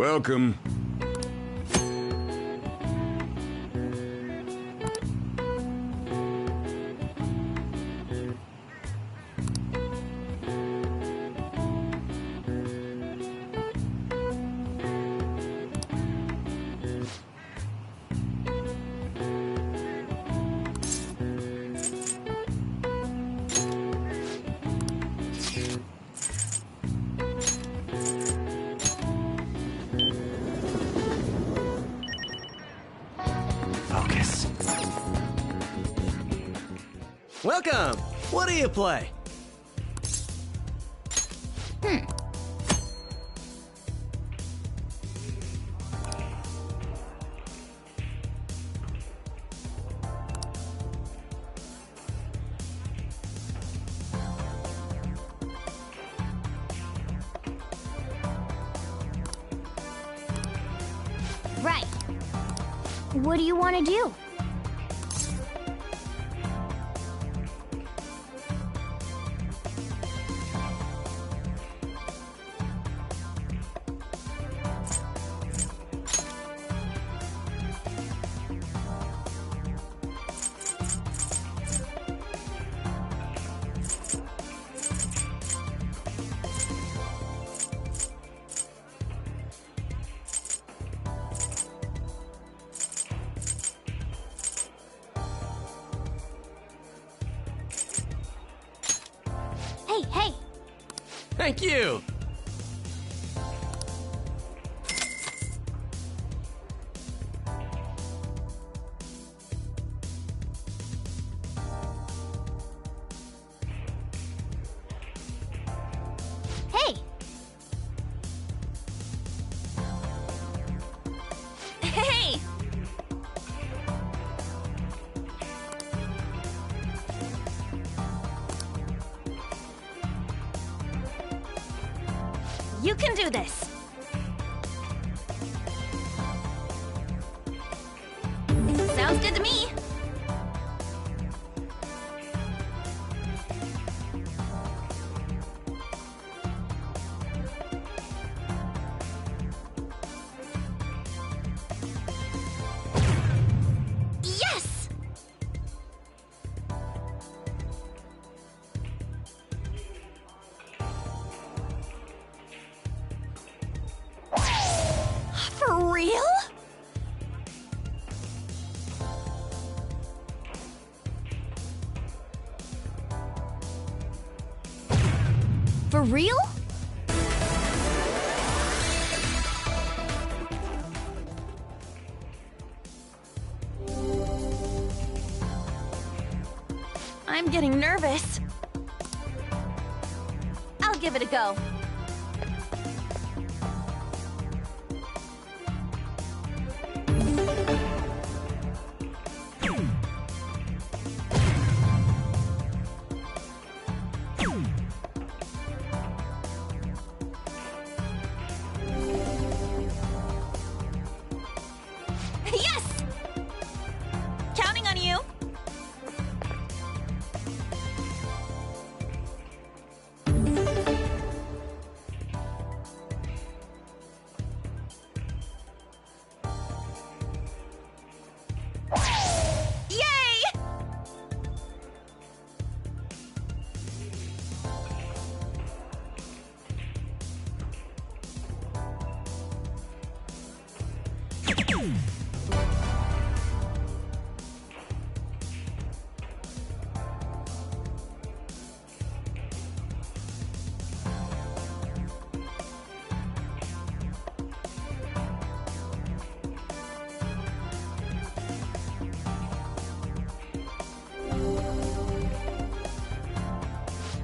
Welcome. Focus. Welcome! What do you play? Right. What do you want to do? Hey! Thank you! Hey! Hey! You can do this! Sounds good to me! Yes! For real? For real? I'm getting nervous. I'll give it a go. Yes! Counting on you. Yay!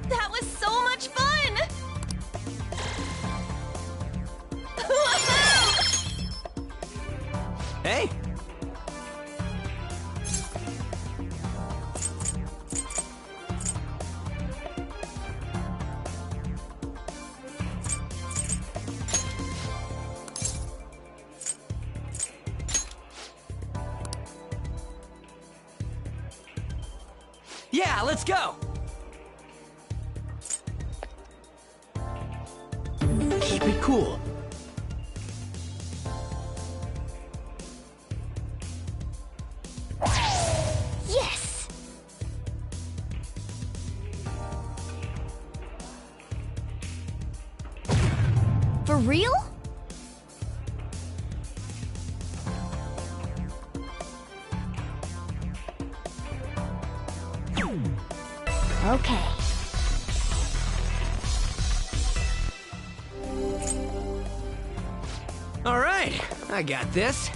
That was so much fun! Hey! Yeah, let's go! Keep it cool. Okay. All right, I got this.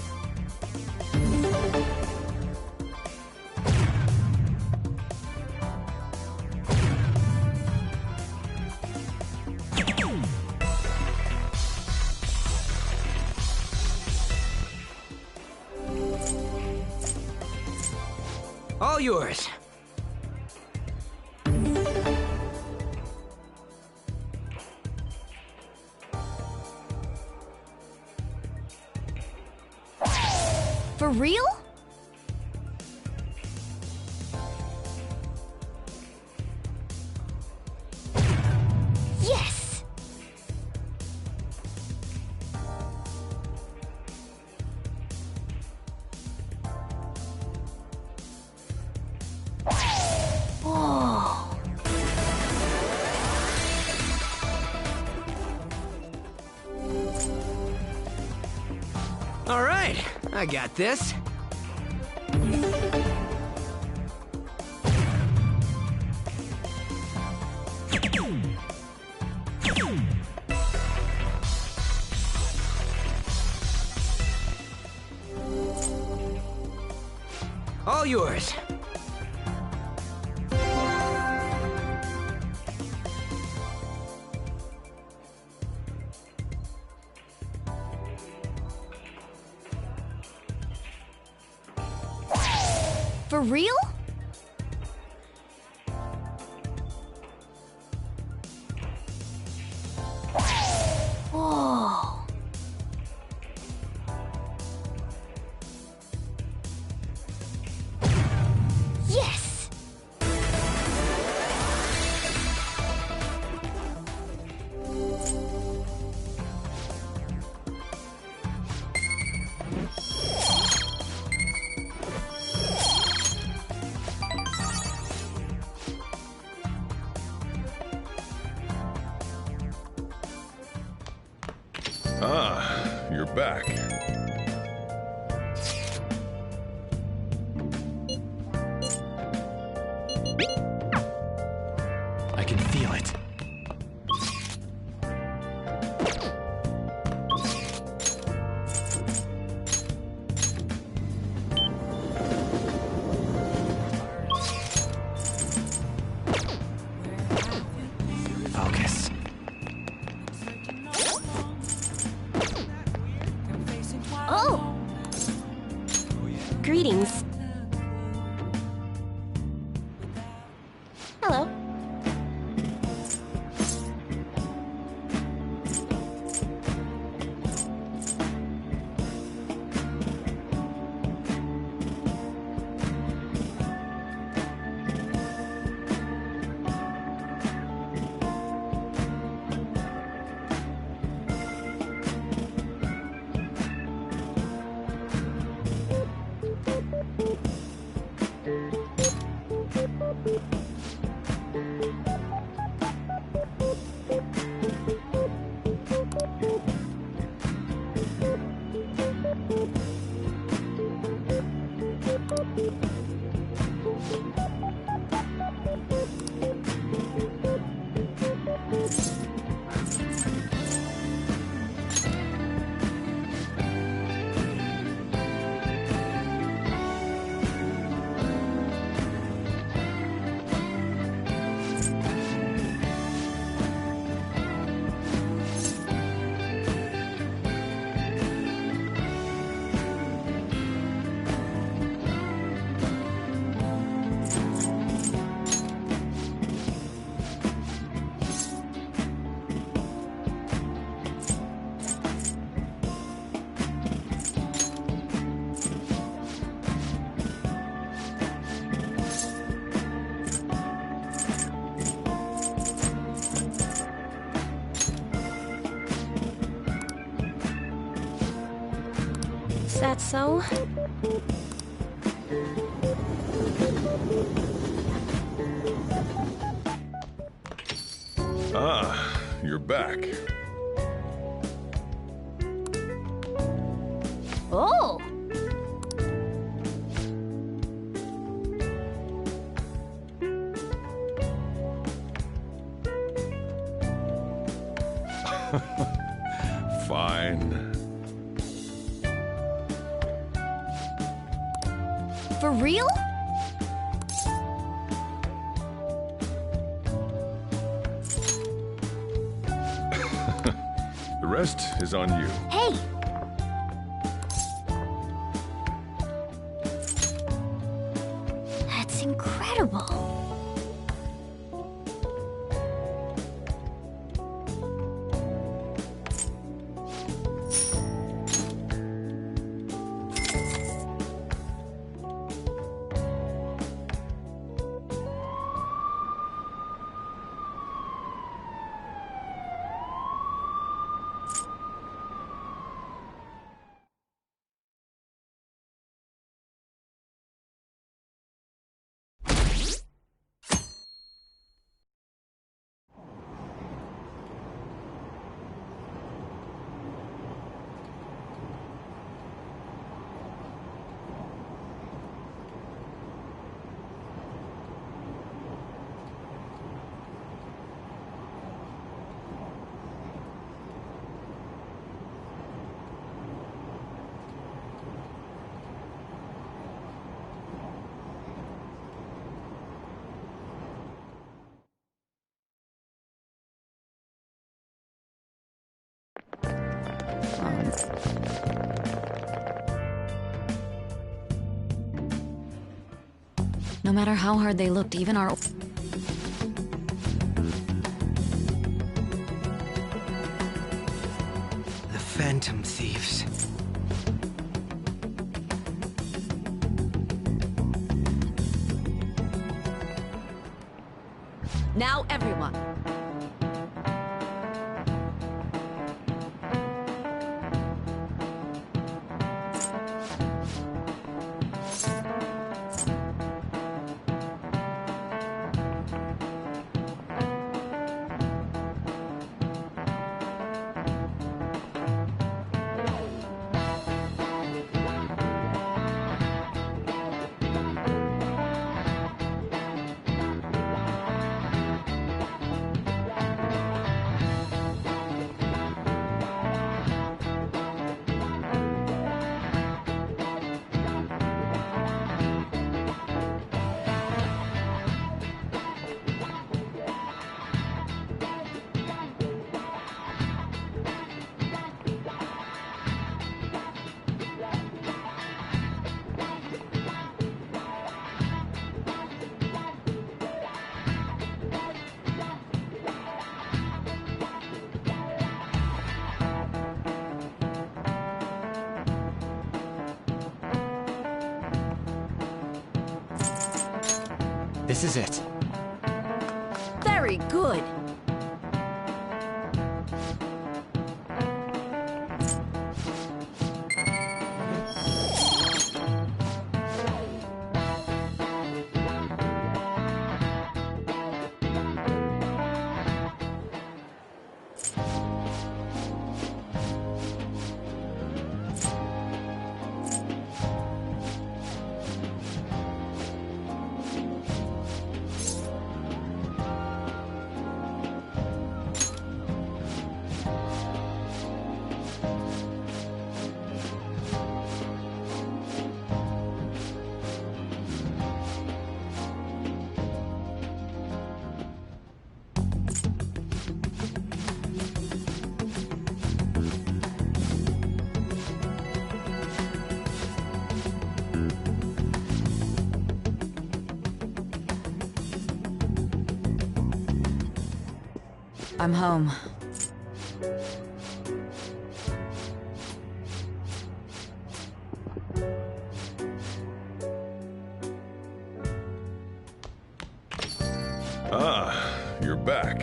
All yours. For real? Yes! Whoa. All right, I got this. All yours. For real? Whoa. Yes! Ah, you're back. I can feel it. Focus. Oh! Greetings. Hello. Is that so? Ah, you're back. Oh! Fine. For real? The rest is on you. Hey! That's incredible. No matter how hard they looked, even our... The Phantom Thieves. Now everyone. This is it. Very good. I'm home. Ah, you're back.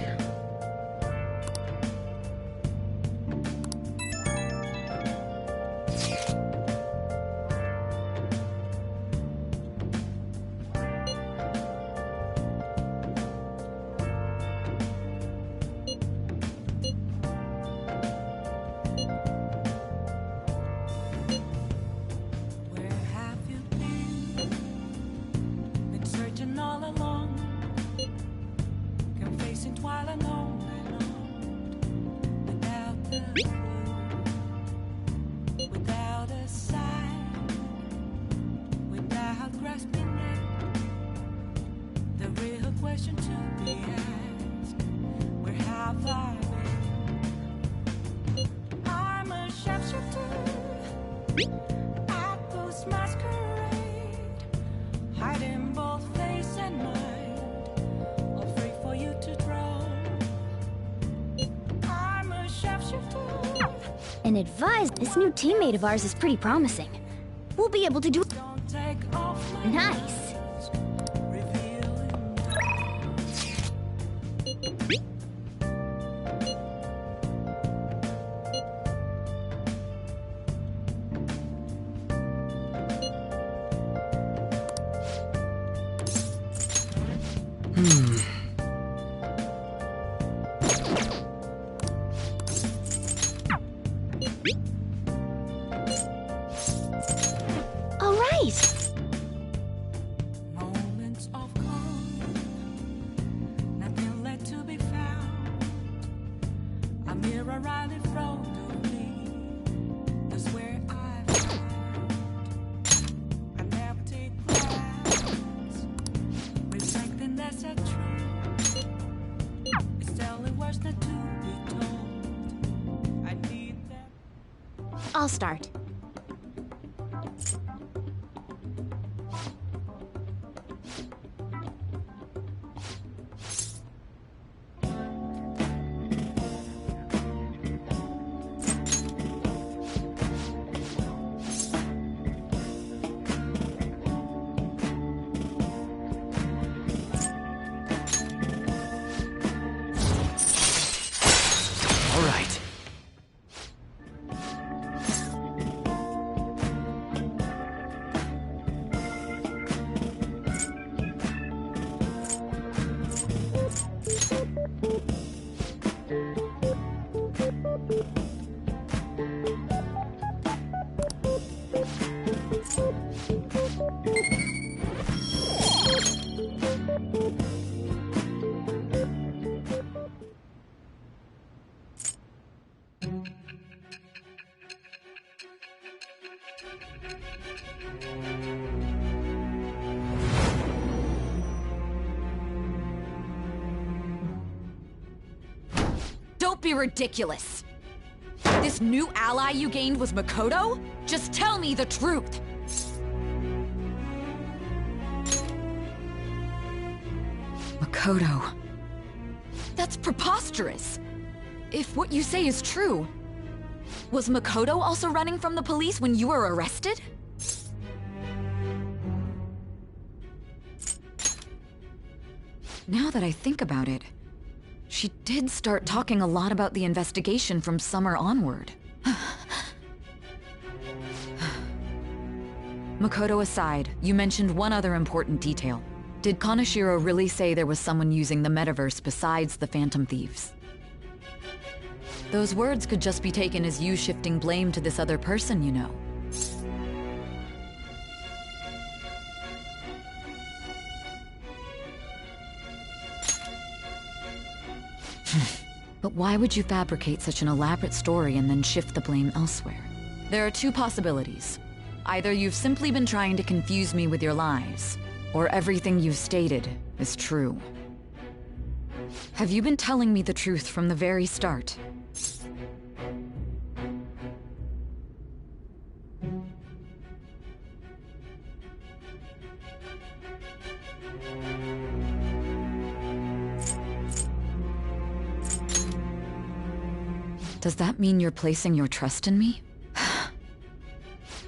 Where have you been? Been searching all along, confessing while question to be asked. Where have I been? I'm a sharpshooter at Ghost Masquerade, hiding both face and mind, afraid for you to draw. I'm a sharpshooter. And advise this new teammate of ours is pretty promising. We'll be able to do. Don't take off my Nice. mask, revealing All right. moments of calm, nothing left to be found. A mirror right in front of me, that's where I found. I never take glass, reflecting that's a truth. It's telling words not to be told. I need that. I'll start. All right. Don't be ridiculous. This new ally you gained was Makoto? Just tell me the truth. Makoto. That's preposterous. If what you say is true, was Makoto also running from the police when you were arrested? Now that I think about it, she did start talking a lot about the investigation from summer onward. Makoto aside, you mentioned one other important detail. Did Kaneshiro really say there was someone using the metaverse besides the Phantom Thieves? Those words could just be taken as you shifting blame to this other person, you know. But why would you fabricate such an elaborate story and then shift the blame elsewhere? There are two possibilities. Either you've simply been trying to confuse me with your lies, or everything you've stated is true. Have you been telling me the truth from the very start? Does that mean you're placing your trust in me?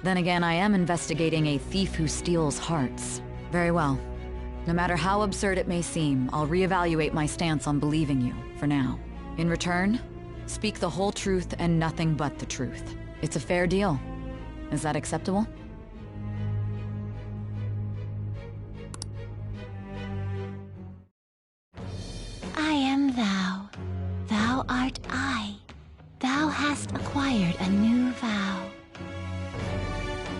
Then again, I am investigating a thief who steals hearts. Very well. No matter how absurd it may seem, I'll reevaluate my stance on believing you, for now. In return, speak the whole truth and nothing but the truth. It's a fair deal. Is that acceptable? I am thou. Thou art I. Thou hast acquired a new vow.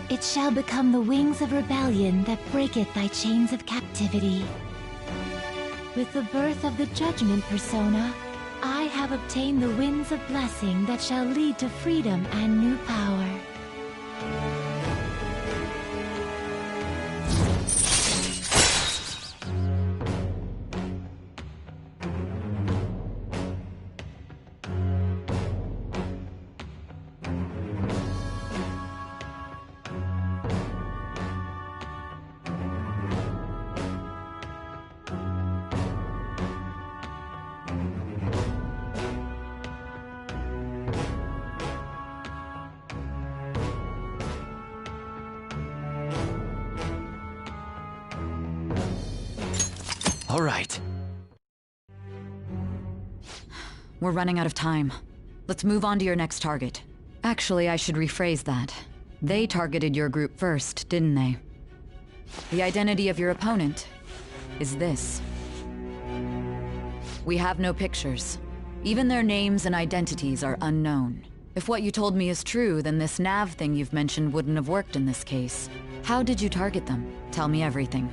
It shall become the wings of rebellion that breaketh thy chains of captivity. With the birth of the judgment persona, I have obtained the winds of blessing that shall lead to freedom and new power. All right. We're running out of time. Let's move on to your next target. Actually, I should rephrase that. They targeted your group first, didn't they? The identity of your opponent is this. We have no pictures. Even their names and identities are unknown. If what you told me is true, then this nav thing you've mentioned wouldn't have worked in this case. How did you target them? Tell me everything.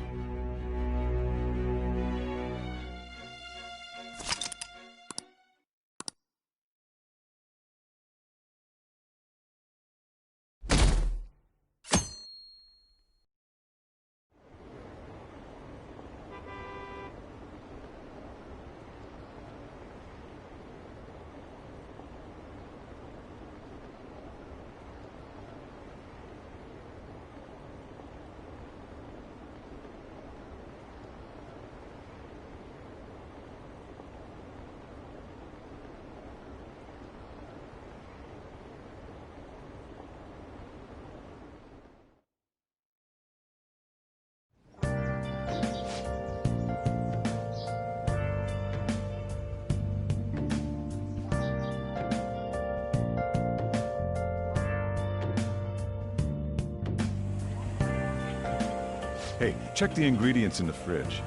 Hey, check the ingredients in the fridge.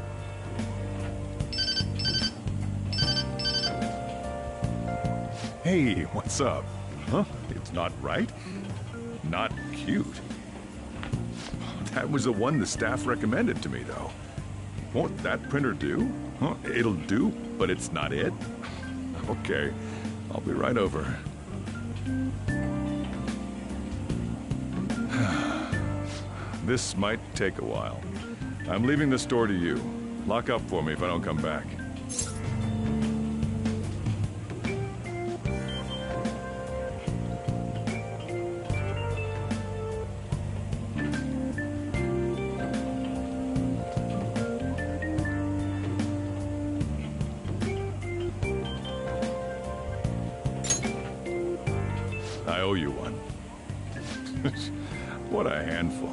Hey, what's up? Huh? It's not right? Not cute. That was the one the staff recommended to me, though. Won't that printer do? Huh? It'll do, but it's not it? Okay, I'll be right over. This might take a while. I'm leaving the store to you. Lock up for me if I don't come back. I owe you one. What a handful.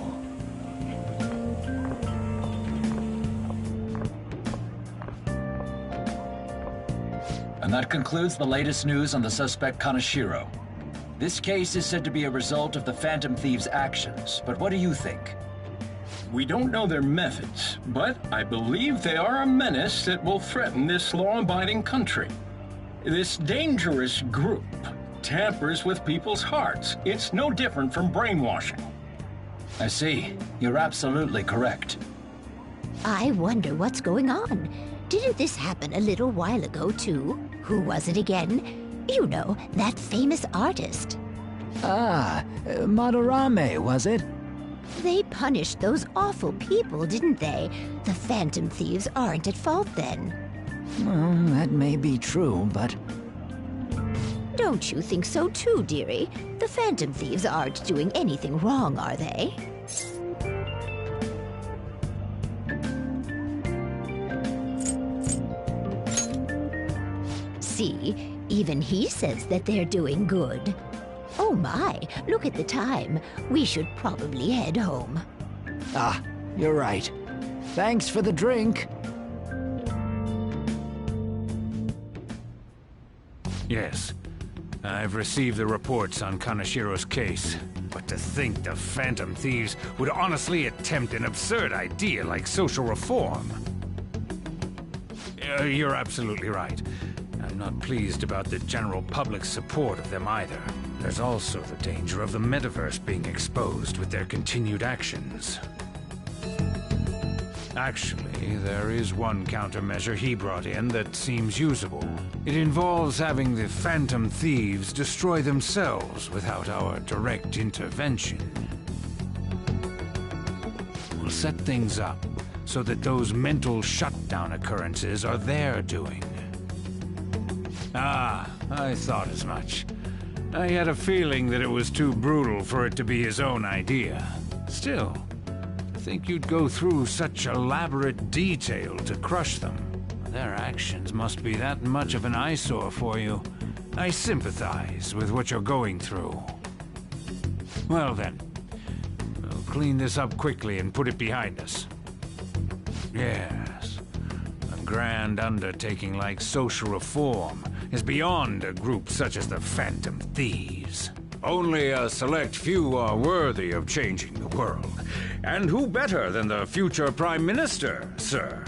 And that concludes the latest news on the suspect Kaneshiro. This case is said to be a result of the Phantom Thieves' actions, but what do you think? We don't know their methods, but I believe they are a menace that will threaten this law-abiding country. This dangerous group tampers with people's hearts. It's no different from brainwashing. I see. You're absolutely correct. I wonder what's going on. Didn't this happen a little while ago, too? Who was it again? You know, that famous artist. Ah, Madarame, was it? They punished those awful people, didn't they? The Phantom Thieves aren't at fault then. Well, that may be true, but... Don't you think so too, dearie? The Phantom Thieves aren't doing anything wrong, are they? See, even he says that they're doing good. Oh my, look at the time. We should probably head home. Ah, you're right. Thanks for the drink. Yes. I've received the reports on Kaneshiro's case. But to think the Phantom Thieves would honestly attempt an absurd idea like social reform. You're absolutely right. I'm not pleased about the general public's support of them either. There's also the danger of the metaverse being exposed with their continued actions. Actually, there is one countermeasure he brought in that seems usable. It involves having the Phantom Thieves destroy themselves without our direct intervention. We'll set things up so that those mental shutdown occurrences are their doing. Ah, I thought as much. I had a feeling that it was too brutal for it to be his own idea. Still, I think you'd go through such elaborate detail to crush them. Their actions must be that much of an eyesore for you. I sympathize with what you're going through. Well then, we'll clean this up quickly and put it behind us. Yes, I'm grand undertaking like social reform is beyond a group such as the Phantom Thieves. Only a select few are worthy of changing the world. And who better than the future Prime Minister, sir?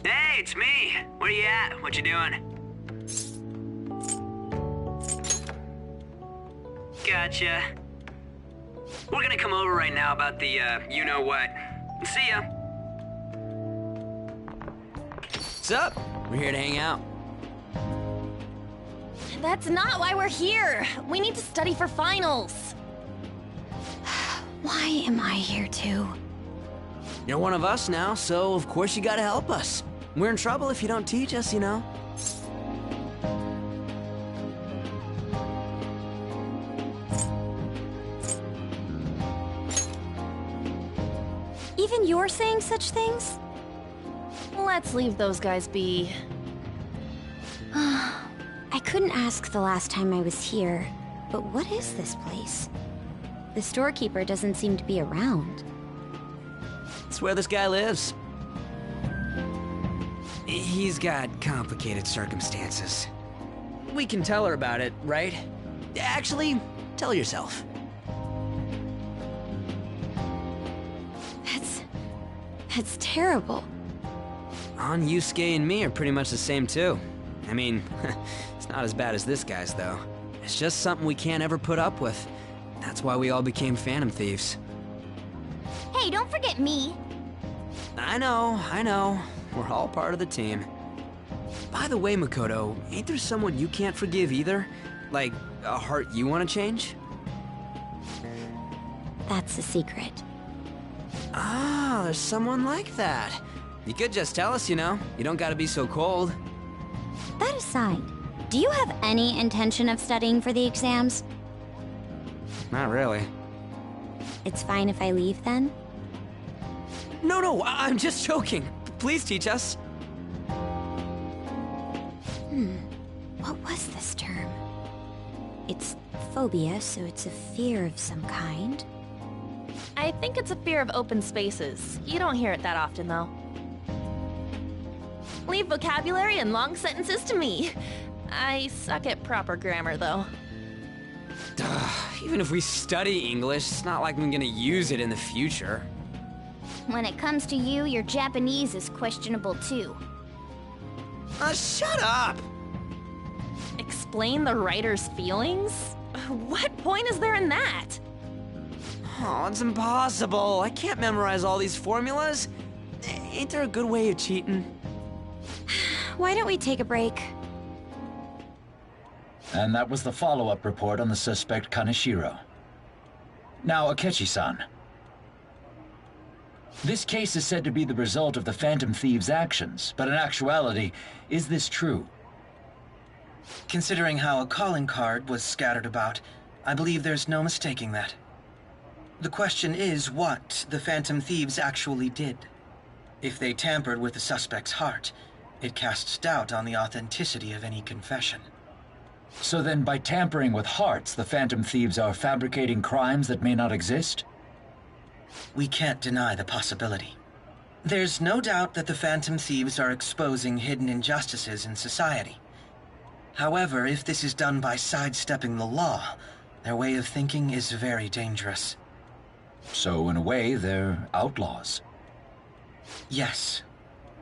Hey, it's me. Where you at? What you doing? Gotcha. We're gonna come over right now about the, you-know-what. See ya. What's up? We're here to hang out. That's not why we're here. We need to study for finals. Why am I here too? You're one of us now, so of course you gotta help us. We're in trouble if you don't teach us, you know. Even you're saying such things? Let's leave those guys be. I couldn't ask the last time I was here, but what is this place? The storekeeper doesn't seem to be around. It's where this guy lives. He's got complicated circumstances. We can tell her about it, right? Actually, tell yourself. That's terrible. On Yusuke and me are pretty much the same too. I mean, it's not as bad as this guy's though. It's just something we can't ever put up with. That's why we all became Phantom Thieves. Hey, don't forget me. I know. We're all part of the team. By the way, Makoto, ain't there someone you can't forgive either? Like, a heart you want to change? That's a secret. Ah, there's someone like that. You could just tell us, you know. You don't gotta be so cold. That aside, do you have any intention of studying for the exams? Not really. It's fine if I leave then? No, I'm just joking. Please teach us. What was this term? It's phobia, so it's a fear of some kind. I think it's a fear of open spaces. You don't hear it that often, though. Leave vocabulary and long sentences to me. I suck at proper grammar, though. Even if we study English, it's not like I'm gonna use it in the future. When it comes to you, your Japanese is questionable too. Shut up! Explain the writer's feelings? What point is there in that? Oh, it's impossible. I can't memorize all these formulas. Ain't there a good way of cheating? Why don't we take a break? And that was the follow-up report on the suspect Kaneshiro. Now, Akechi-san. This case is said to be the result of the Phantom Thieves' actions, but in actuality, is this true? Considering how a calling card was scattered about, I believe there's no mistaking that. The question is what the Phantom Thieves actually did. If they tampered with the suspect's heart, it casts doubt on the authenticity of any confession. So then, by tampering with hearts, the Phantom Thieves are fabricating crimes that may not exist? We can't deny the possibility. There's no doubt that the Phantom Thieves are exposing hidden injustices in society. However, if this is done by sidestepping the law, their way of thinking is very dangerous. So, in a way, they're outlaws. Yes.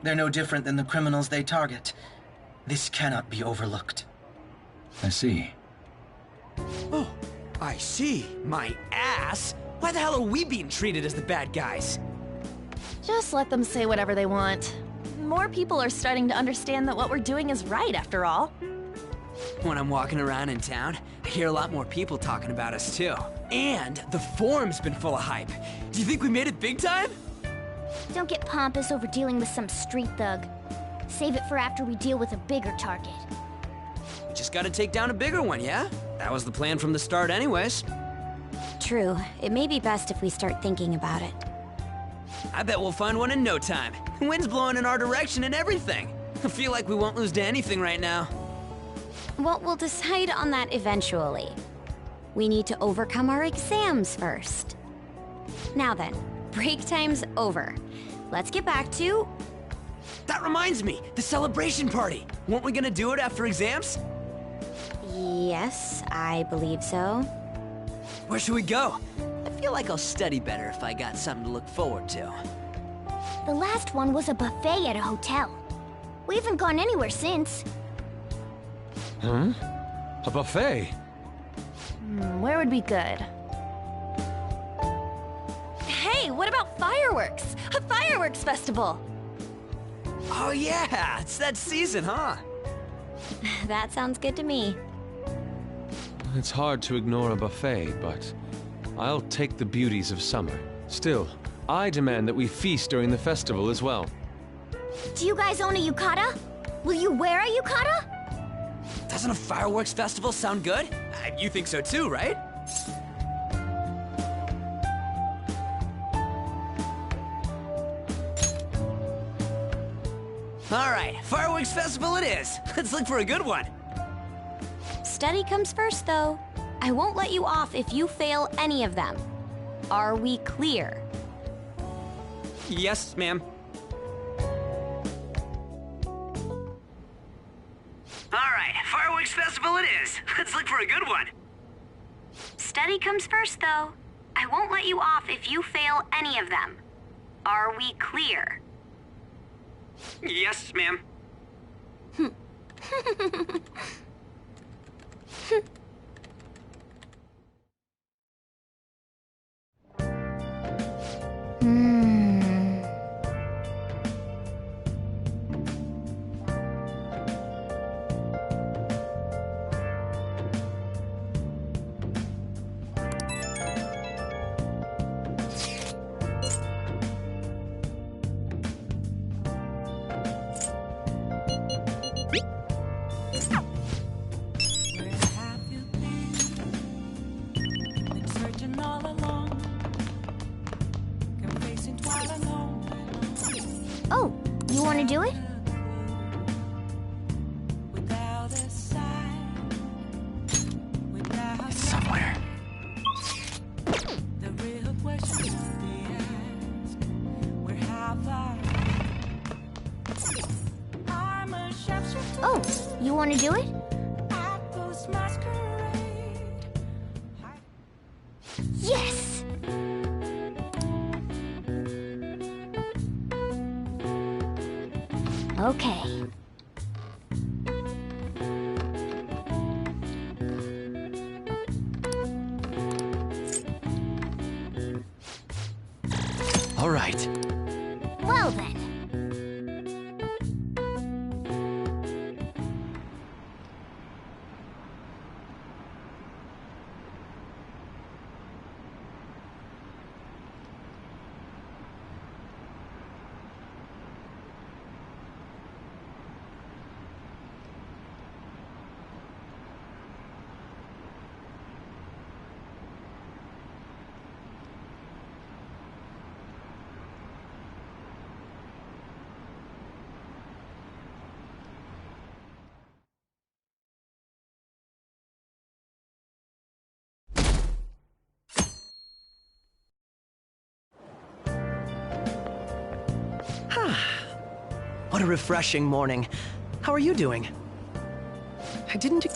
They're no different than the criminals they target. This cannot be overlooked. I see. Oh, I see. My ass? Why the hell are we being treated as the bad guys? Just let them say whatever they want. More people are starting to understand that what we're doing is right, after all. When I'm walking around in town, I hear a lot more people talking about us too. And the forum's been full of hype. Do you think we made it big time? Don't get pompous over dealing with some street thug. Save it for after we deal with a bigger target. We just gotta take down a bigger one, yeah? That was the plan from the start anyways. True. It may be best if we start thinking about it. I bet we'll find one in no time. The wind's blowing in our direction and everything. I feel like we won't lose to anything right now. Well, we'll decide on that eventually. We need to overcome our exams first. Now then, break time's over. Let's get back to... That reminds me, the celebration party. Weren't we gonna do it after exams? Yes, I believe so. Where should we go? I feel like I'll study better if I got something to look forward to. The last one was a buffet at a hotel. We haven't gone anywhere since. Huh? A buffet? Where would be good? Hey, what about fireworks? A fireworks festival! Oh yeah, it's that season, huh? That sounds good to me. It's hard to ignore a buffet, but I'll take the beauties of summer. Still, I demand that we feast during the festival as well. Do you guys own a yukata? Will you wear a yukata? Doesn't a fireworks festival sound good? You think so too, right? All right, fireworks festival it is. Let's look for a good one. Study comes first, though. I won't let you off if you fail any of them. Are we clear? Yes, ma'am. All right, fireworks festival it is. Let's look for a good one. Study comes first, though. I won't let you off if you fail any of them. Are we clear? Yes, ma'am. Oh, you want to do it? It's somewhere. Oh, you want to do it? Yes! Okay. All right. Well then. What a refreshing morning. How are you doing? I didn't...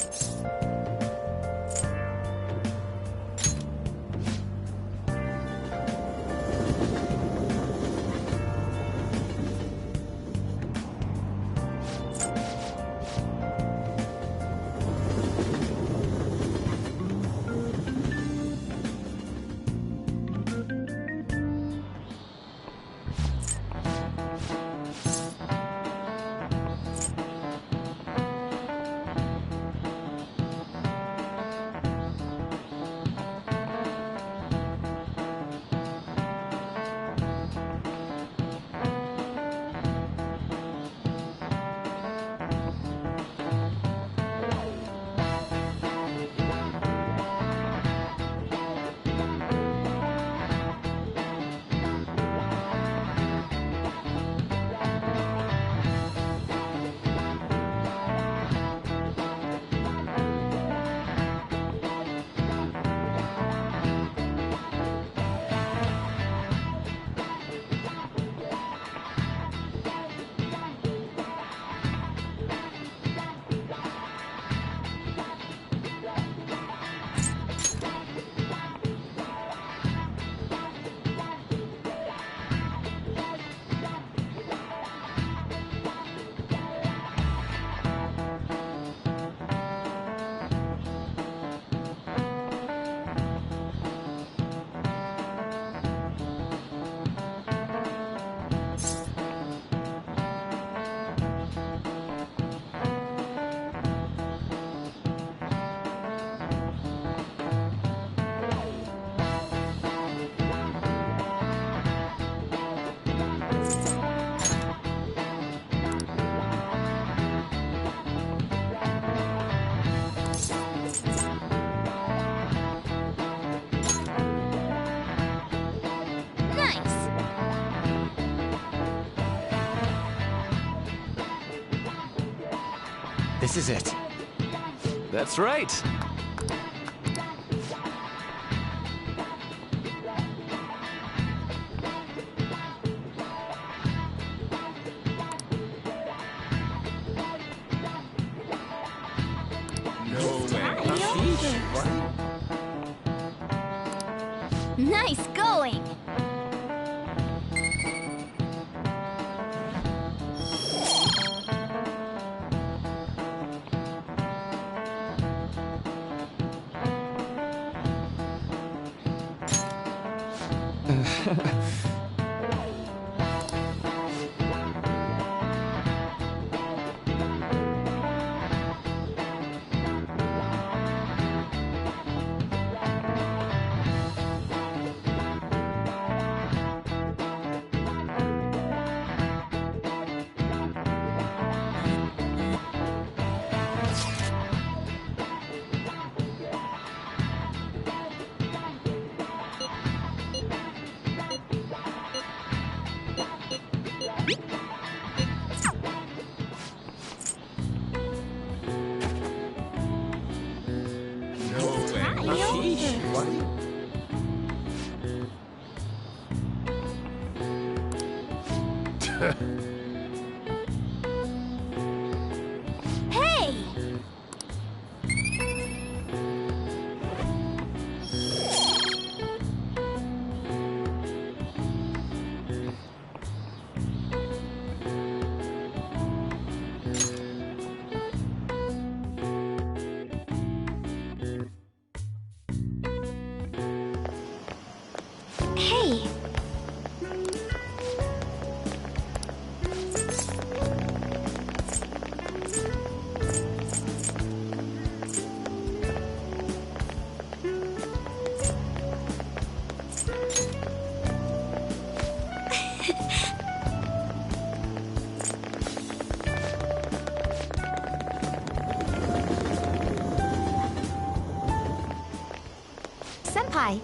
This is it. That's right. Nice going! Hey! Hey! Senpai.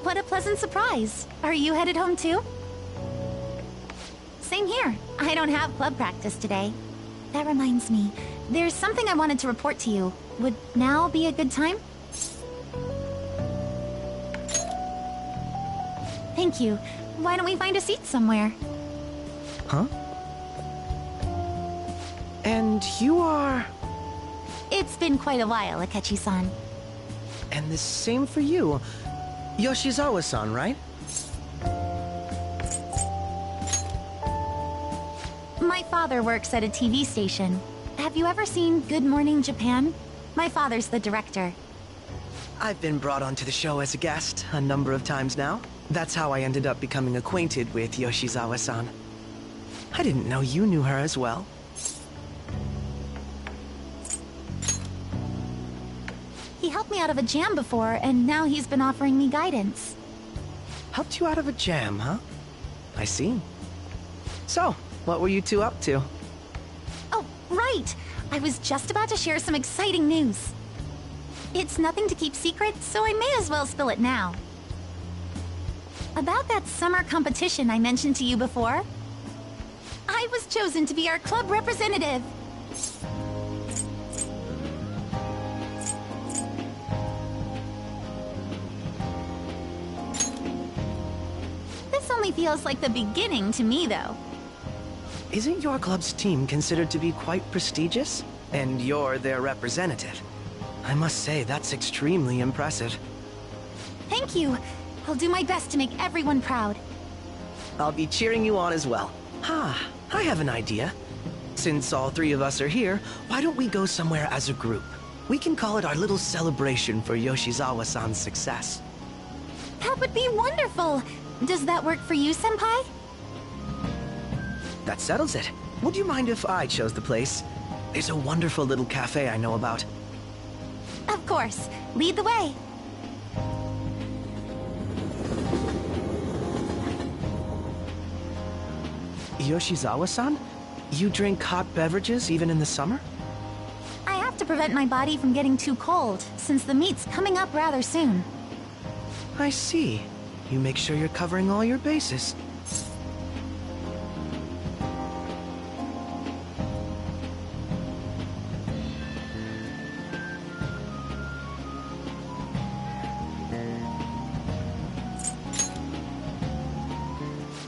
What a pleasant surprise. Are you headed home too? Same here. I don't have club practice today. That reminds me, there's something I wanted to report to you. Would now be a good time? Thank you. Why don't we find a seat somewhere? Huh? And you are... It's been quite a while, Akechi-san. And the same for you. Yoshizawa-san, right? My father works at a TV station. Have you ever seen Good Morning Japan? My father's the director. I've been brought onto the show as a guest a number of times now. That's how I ended up becoming acquainted with Yoshizawa-san. I didn't know you knew her as well. He helped me out of a jam before, and now he's been offering me guidance. Helped you out of a jam, huh? I see. So, what were you two up to? Oh, right! I was just about to share some exciting news. It's nothing to keep secret, so I may as well spill it now. About that summer competition I mentioned to you before, I was chosen to be our club representative. This only feels like the beginning to me, though. Isn't your club's team considered to be quite prestigious? And you're their representative. I must say, that's extremely impressive. Thank you. I'll do my best to make everyone proud. I'll be cheering you on as well. I have an idea. Since all three of us are here, why don't we go somewhere as a group? We can call it our little celebration for Yoshizawa-san's success. That would be wonderful! Does that work for you, Senpai? That settles it. Would you mind if I chose the place? There's a wonderful little cafe I know about. Of course. Lead the way. Yoshizawa-san? You drink hot beverages even in the summer? I have to prevent my body from getting too cold, since the meet's coming up rather soon. I see. You make sure you're covering all your bases.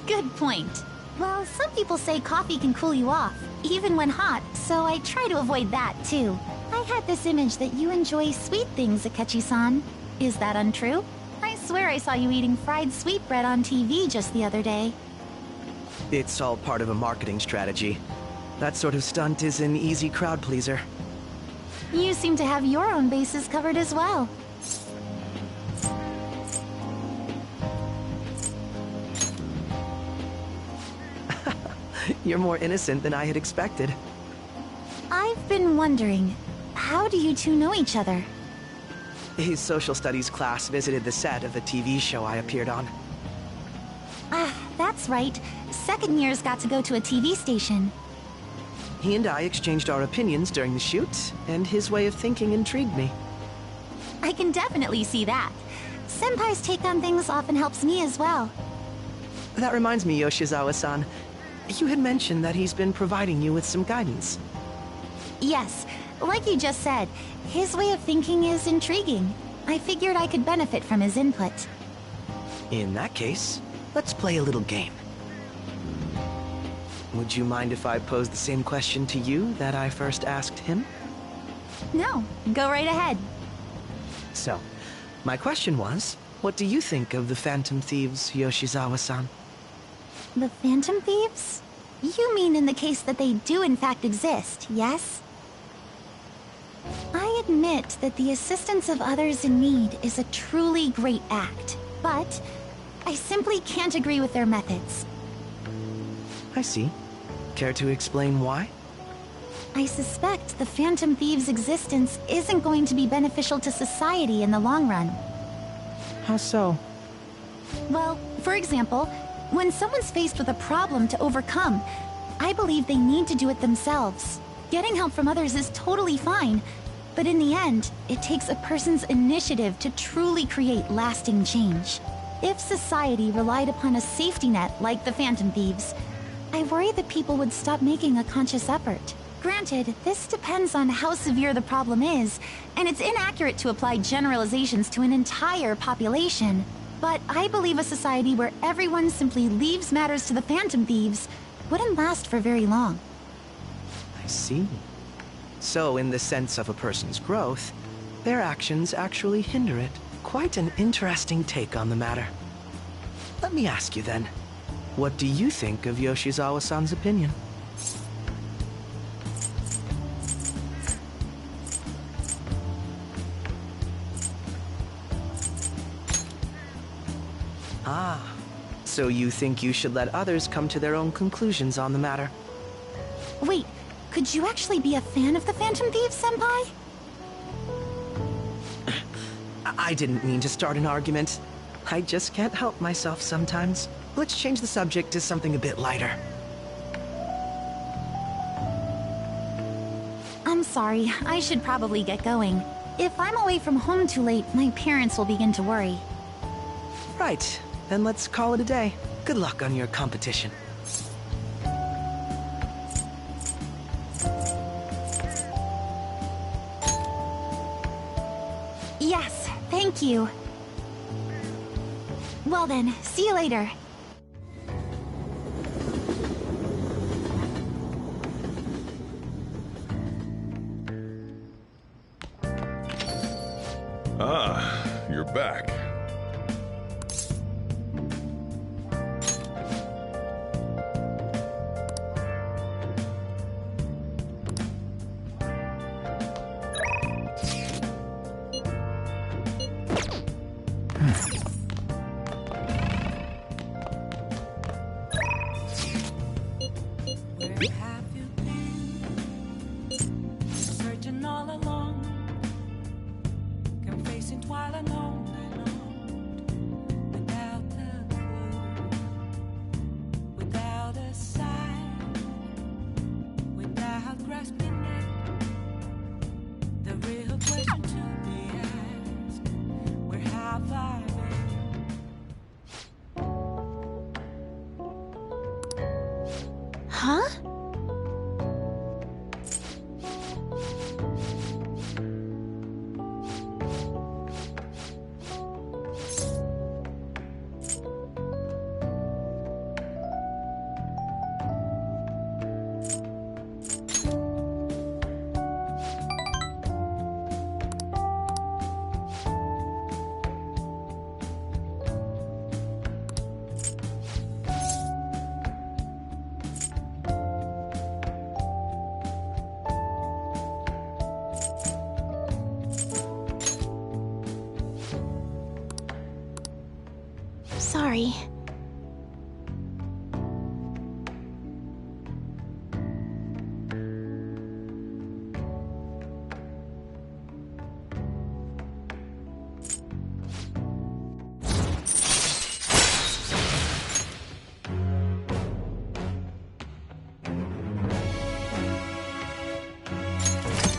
Good point. Well, some people say coffee can cool you off, even when hot, so I try to avoid that, too. I had this image that you enjoy sweet things, Akechi-san. Is that untrue? I swear I saw you eating fried sweetbread on TV just the other day. It's all part of a marketing strategy. That sort of stunt is an easy crowd pleaser. You seem to have your own bases covered as well. You're more innocent than I had expected. I've been wondering, how do you two know each other? His social studies class visited the set of the TV show I appeared on. Ah, that's right. Second years got to go to a TV station. He and I exchanged our opinions during the shoot, and his way of thinking intrigued me. I can definitely see that. Senpai's take on things often helps me as well. That reminds me, Yoshizawa-san. You had mentioned that he's been providing you with some guidance. Yes, like you just said, his way of thinking is intriguing. I figured I could benefit from his input. In that case, let's play a little game. Would you mind if I posed the same question to you that I first asked him? No, go right ahead. So, my question was, what do you think of the Phantom Thieves, Yoshizawa-san? The Phantom Thieves? You mean in the case that they do in fact exist, yes? I admit that the assistance of others in need is a truly great act, but I simply can't agree with their methods. I see. Care to explain why? I suspect the Phantom Thieves' existence isn't going to be beneficial to society in the long run. How so? Well, for example, when someone's faced with a problem to overcome, I believe they need to do it themselves. Getting help from others is totally fine, but in the end, it takes a person's initiative to truly create lasting change. If society relied upon a safety net like the Phantom Thieves, I worry that people would stop making a conscious effort. Granted, this depends on how severe the problem is, and it's inaccurate to apply generalizations to an entire population. But I believe a society where everyone simply leaves matters to the Phantom Thieves wouldn't last for very long. I see. So, in the sense of a person's growth, their actions actually hinder it. Quite an interesting take on the matter. Let me ask you then, what do you think of Yoshizawa-san's opinion? Ah, so you think you should let others come to their own conclusions on the matter? Wait, could you actually be a fan of the Phantom Thieves, Senpai? I didn't mean to start an argument. I just can't help myself sometimes. Let's change the subject to something a bit lighter. I'm sorry, I should probably get going. If I'm away from home too late, my parents will begin to worry. Right, then let's call it a day. Good luck on your competition. Yes, thank you. Well then, see you later. Ah, you're back. Where have you been? Searching all along, confessing while alone and on, without a clue, without a sign, without grasping it. The real question to be asked: where have I been? Huh? Sorry.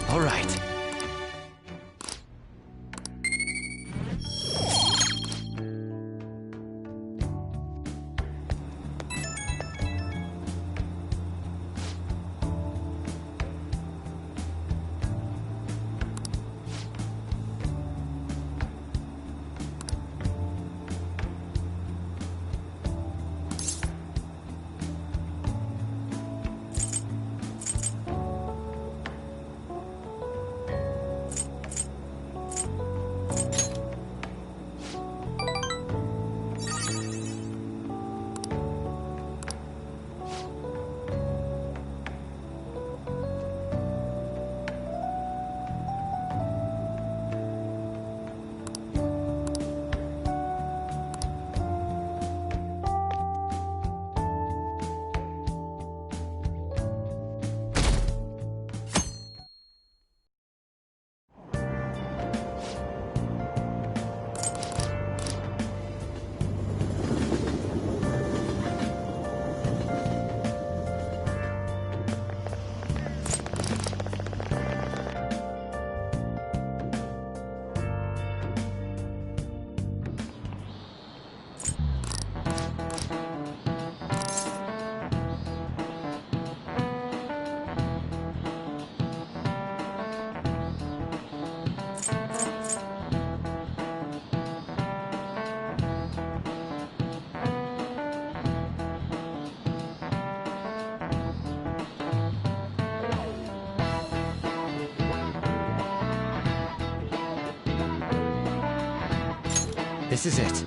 All right. This is it.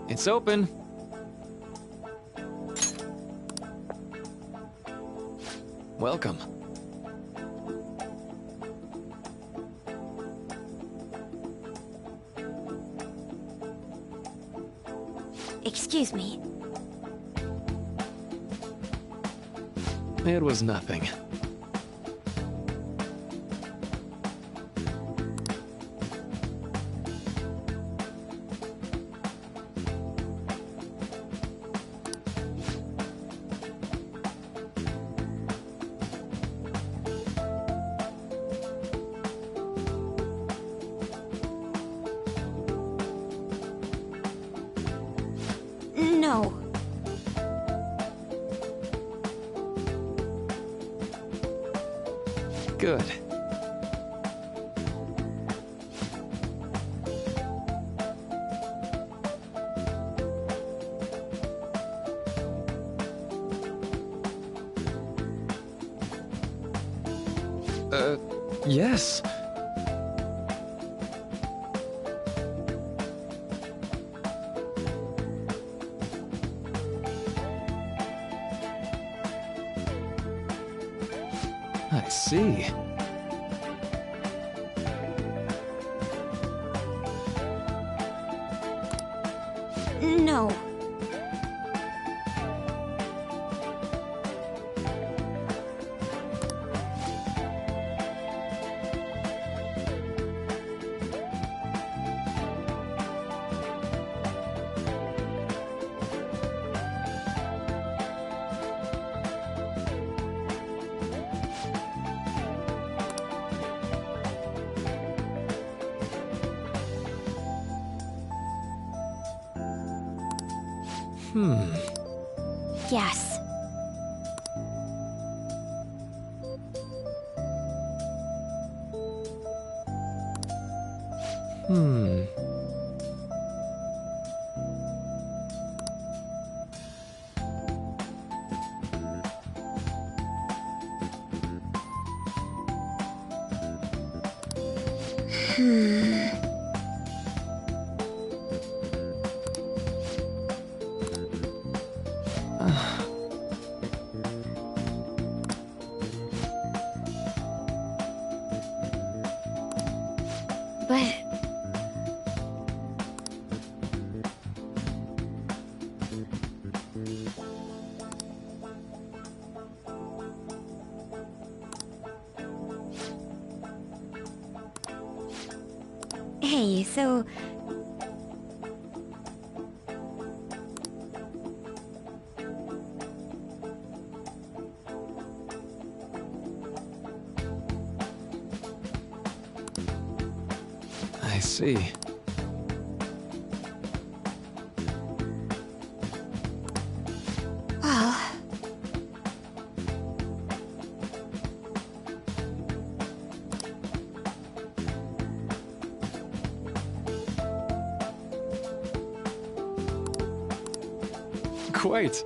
It's open. Welcome. Excuse me. It was nothing. No. Good. Yes. I see. No. Yes. Okay, so... I see. Well... Quite.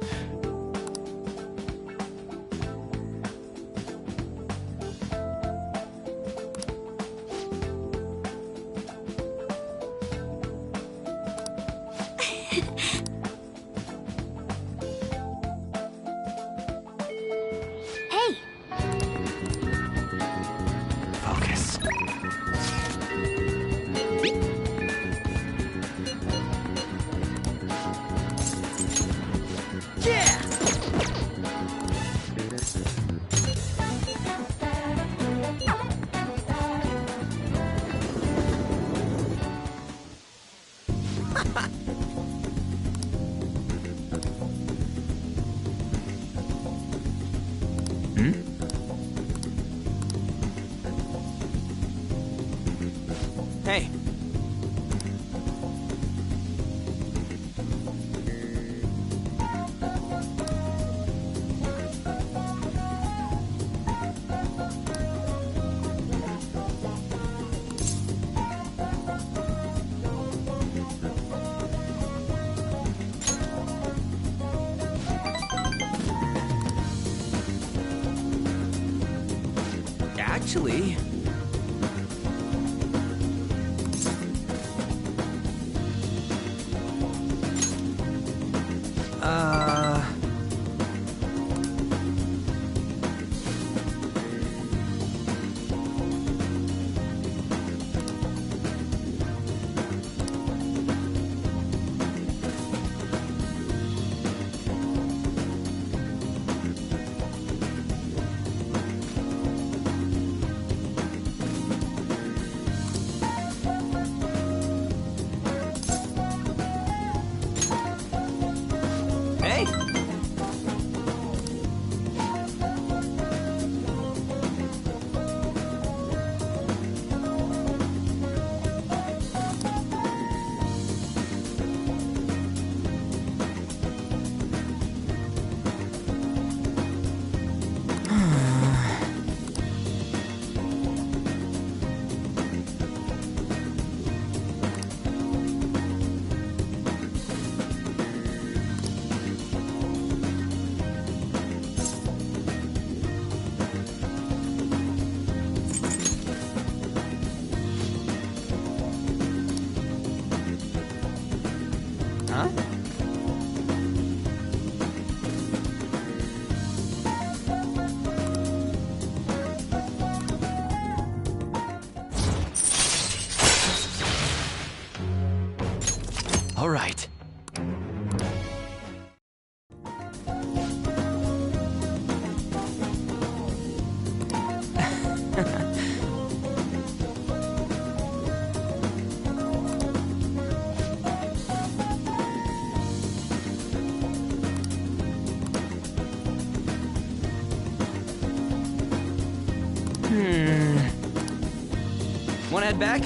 Hey! Focus. Yeah! Hey. Actually... Hey! Huh? All right. Wanna head back?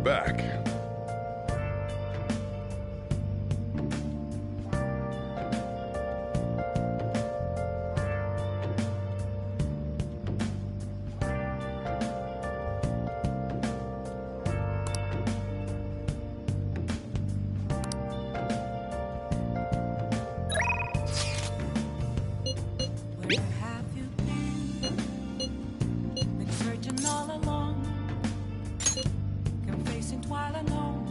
back. Where have you been searching all along, confessing while alone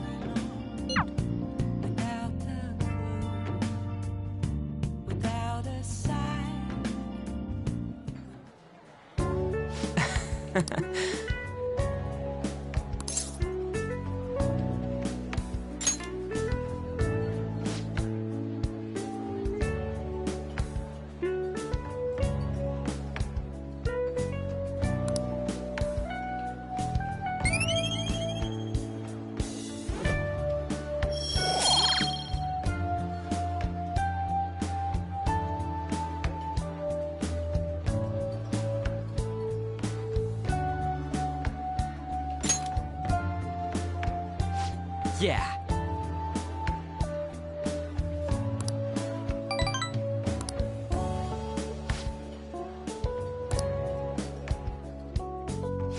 without a clue, without a sign. Yeah.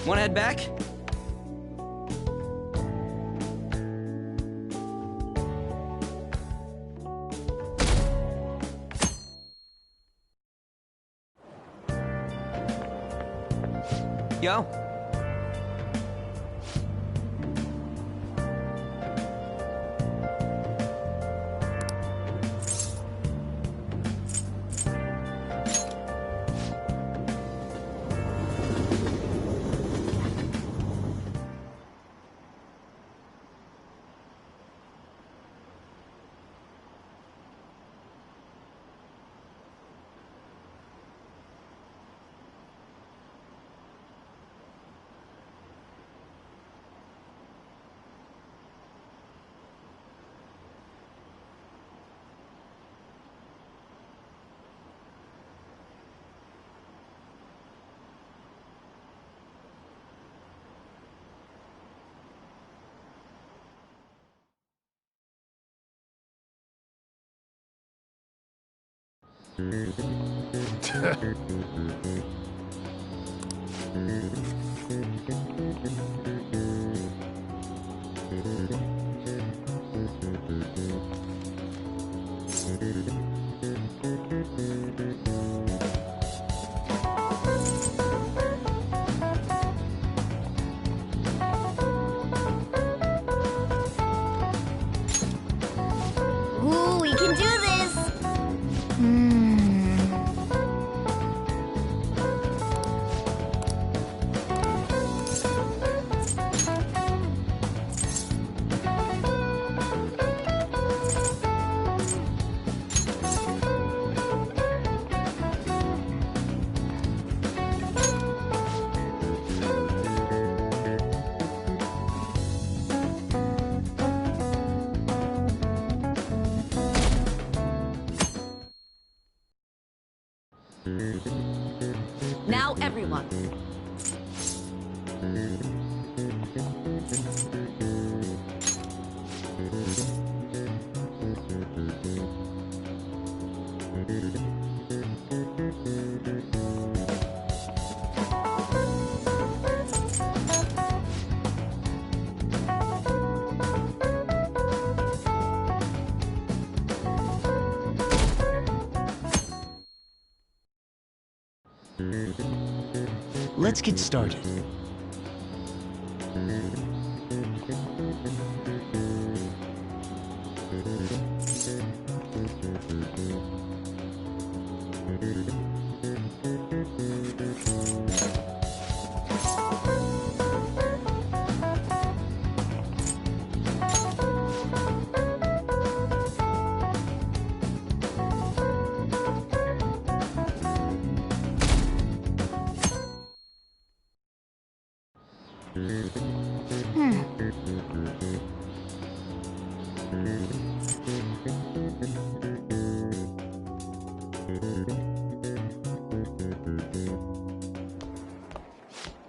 Wanna head back? Yo. Ooh, we can do this! Now, everyone. Let's get started.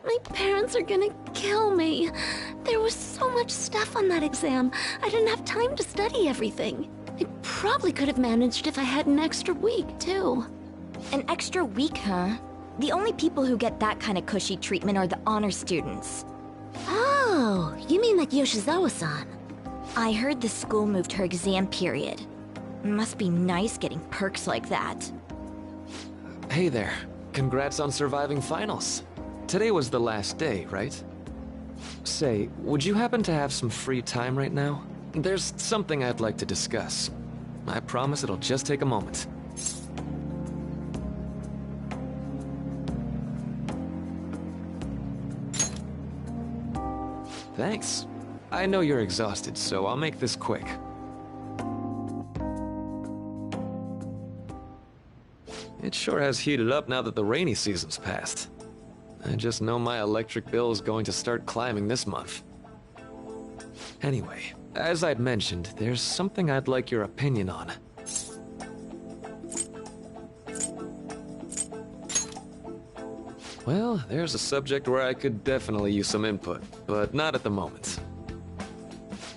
My parents are gonna kill me. There was so much stuff on that exam. I didn't have time to study everything. I probably could have managed if I had an extra week, too. An extra week, huh? The only people who get that kind of cushy treatment are the honor students. Oh, you mean like Yoshizawa-san? I heard the school moved her exam period. Must be nice getting perks like that. Hey there. Congrats on surviving finals. Today was the last day, right? Say, would you happen to have some free time right now? There's something I'd like to discuss. I promise it'll just take a moment. Thanks. I know you're exhausted, so I'll make this quick. It sure has heated up now that the rainy season's passed. I just know my electric bill is going to start climbing this month. Anyway, as I'd mentioned, there's something I'd like your opinion on. Well, there's a subject where I could definitely use some input, but not at the moment.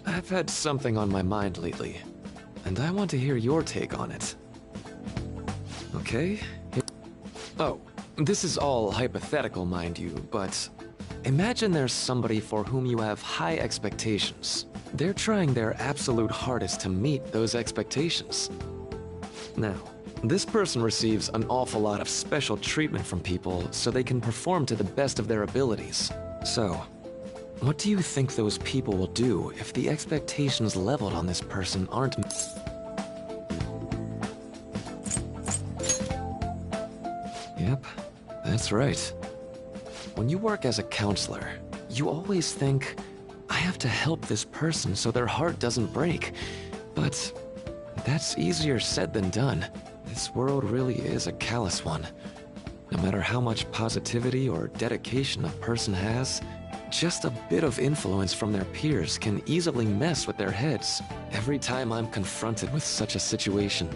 I've had something on my mind lately, and I want to hear your take on it. Okay? Oh, this is all hypothetical, mind you, but imagine there's somebody for whom you have high expectations. They're trying their absolute hardest to meet those expectations. Now, this person receives an awful lot of special treatment from people so they can perform to the best of their abilities. So, what do you think those people will do if the expectations leveled on this person aren't met? Yep, that's right. When you work as a counselor, you always think, I have to help this person so their heart doesn't break. But that's easier said than done. This world really is a callous one. No matter how much positivity or dedication a person has, just a bit of influence from their peers can easily mess with their heads. Every time I'm confronted with such a situation,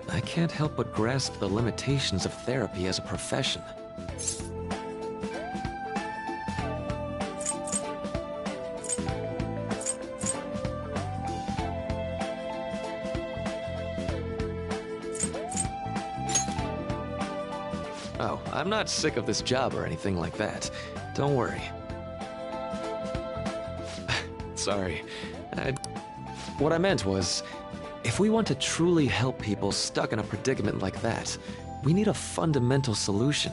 I can't help but grasp the limitations of therapy as a profession. Oh, I'm not sick of this job or anything like that. Don't worry. Sorry. What I meant was, if we want to truly help people stuck in a predicament like that, we need a fundamental solution.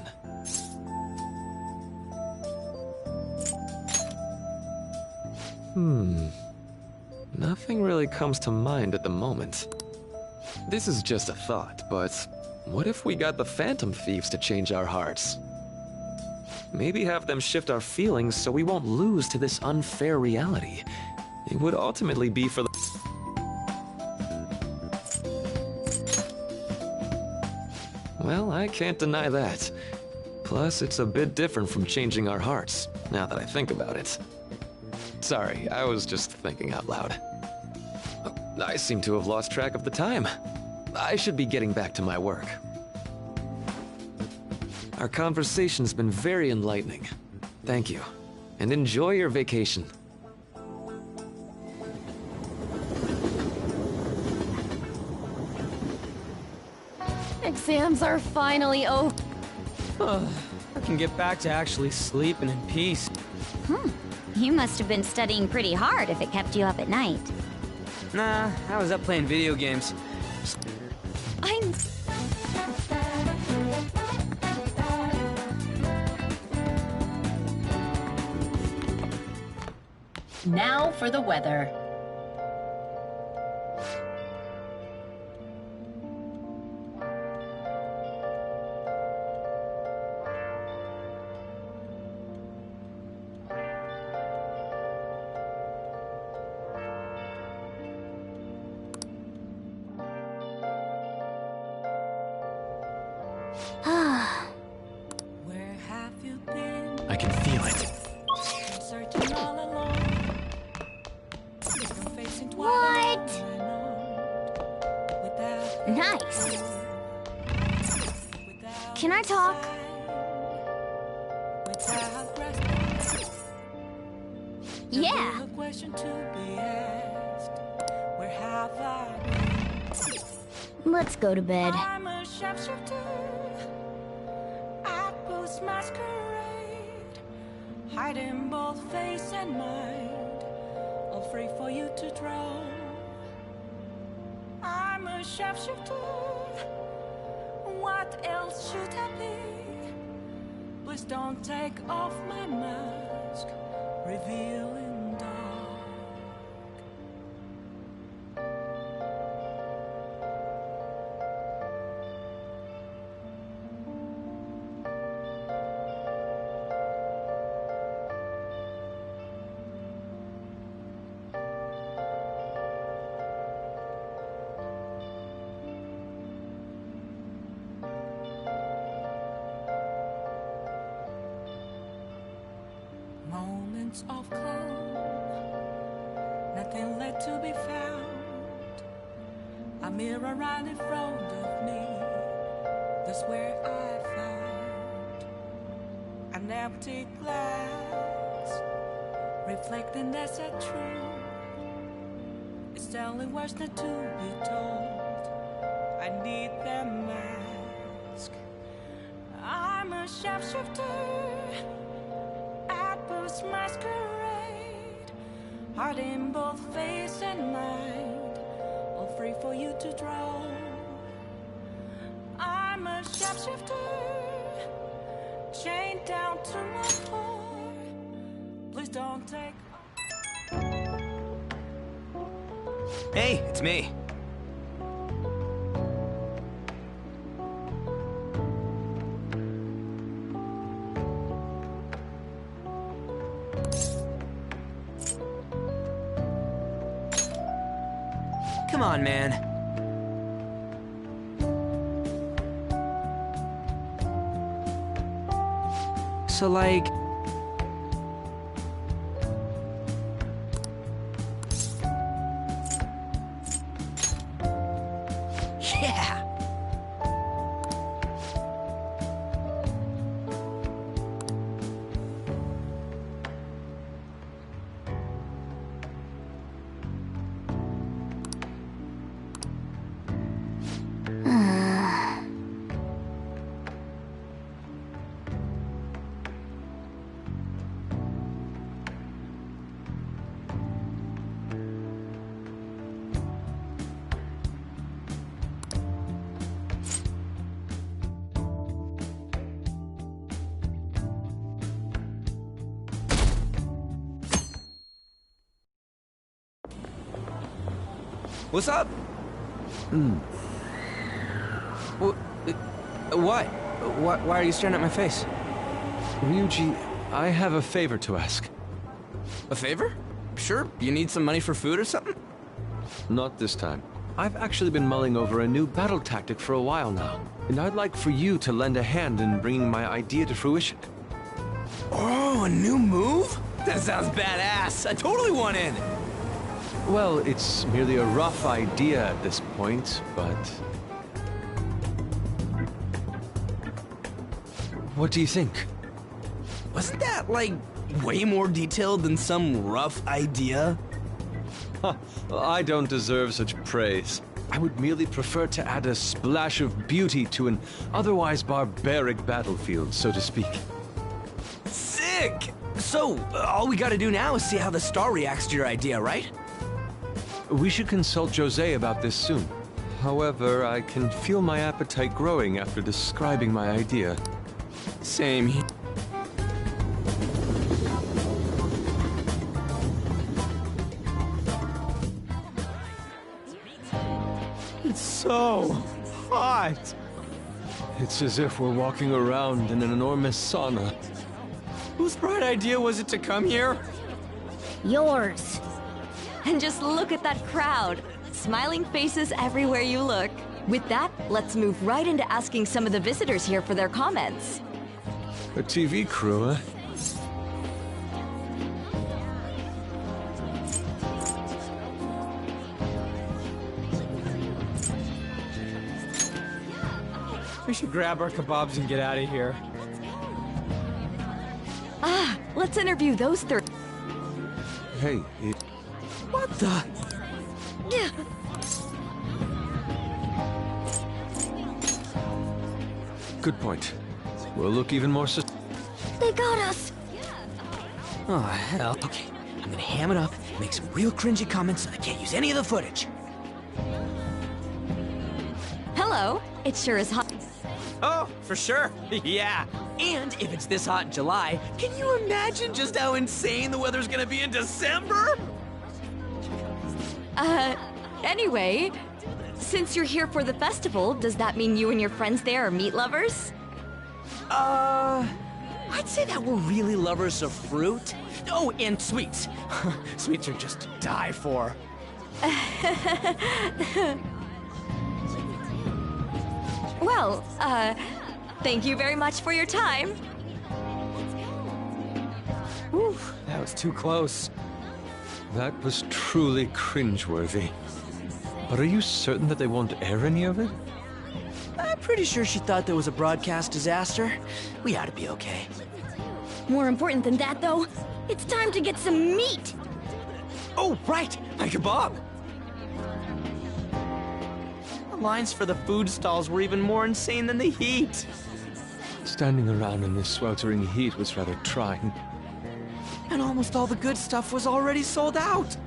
Nothing really comes to mind at the moment. This is just a thought, but what if we got the Phantom Thieves to change our hearts? Maybe have them shift our feelings so we won't lose to this unfair reality. It would ultimately be for the... Well, I can't deny that. Plus, it's a bit different from changing our hearts, now that I think about it. Sorry, I was just thinking out loud. I seem to have lost track of the time. I should be getting back to my work. Our conversation's been very enlightening. Thank you, and enjoy your vacation. Exams are finally over. I can get back to actually sleeping in peace. You must have been studying pretty hard if it kept you up at night. Nah, I was up playing video games. Now for the weather. Where have you been? I can feel it. I'm searching all alone. You're facing What? without Nice. Can I talk? without response. Yeah. A question to be asked. Where have I been? Let's go to bed. I'm a sharpshooter at post masquerade, hiding both face and mind, all free for you to draw. I'm a sharpshooter. What else should I be? Please don't take off my mask, revealing dark. Moments of calm, nothing left to be found. A mirror right in front of me, that's where I found an empty glass, reflecting that's a truth. It's telling words not to be told. I need the mask. I'm a sharpshooter at post masquerade, heart in both face and mind, all free for you to draw. I'm a sharpshooter, chained down to my floor. Please don't take. Hey, it's me. Come on, man. So, like... Yeah! What's up? What? Why are you staring at my face? Ryuji, I have a favor to ask. A favor? Sure. You need some money for food or something? Not this time. I've actually been mulling over a new battle tactic for a while now, and I'd like for you to lend a hand in bringing my idea to fruition. Oh, a new move? That sounds badass. I totally want in. Well, it's merely a rough idea at this point, but... What do you think? Wasn't that, like, way more detailed than some rough idea? Huh, I don't deserve such praise. I would merely prefer to add a splash of beauty to an otherwise barbaric battlefield, so to speak. Sick! So, all we gotta do now is see how the star reacts to your idea, right? We should consult Jose about this soon. However, I can feel my appetite growing after describing my idea. Same here. It's so hot. It's as if we're walking around in an enormous sauna. Whose bright idea was it to come here? Yours. And just look at that crowd. Smiling faces everywhere you look. With that, let's move right into asking some of the visitors here for their comments. A TV crew, huh? We should grab our kebabs and get out of here. Ah, let's interview those three. Hey, What the? good point. We'll look even more They got us. Oh, hell. Okay, I'm gonna ham it up, make some real cringy comments so I can't use any of the footage. Hello. It sure is hot. Oh, for sure. Yeah. And if it's this hot in July, can you imagine just how insane the weather's gonna be in December? Anyway, since you're here for the festival, does that mean you and your friends there are meat lovers? I'd say that we're really lovers of fruit. Oh, and sweets. Sweets are just to die for. Well, thank you very much for your time. Whew, that was too close. That was truly cringeworthy. But are you certain that they won't air any of it? I'm pretty sure she thought there was a broadcast disaster. We ought to be okay. More important than that, though, it's time to get some meat. Oh, right, my kebab. The lines for the food stalls were even more insane than the heat. Standing around in this sweltering heat was rather trying. And almost all the good stuff was already sold out.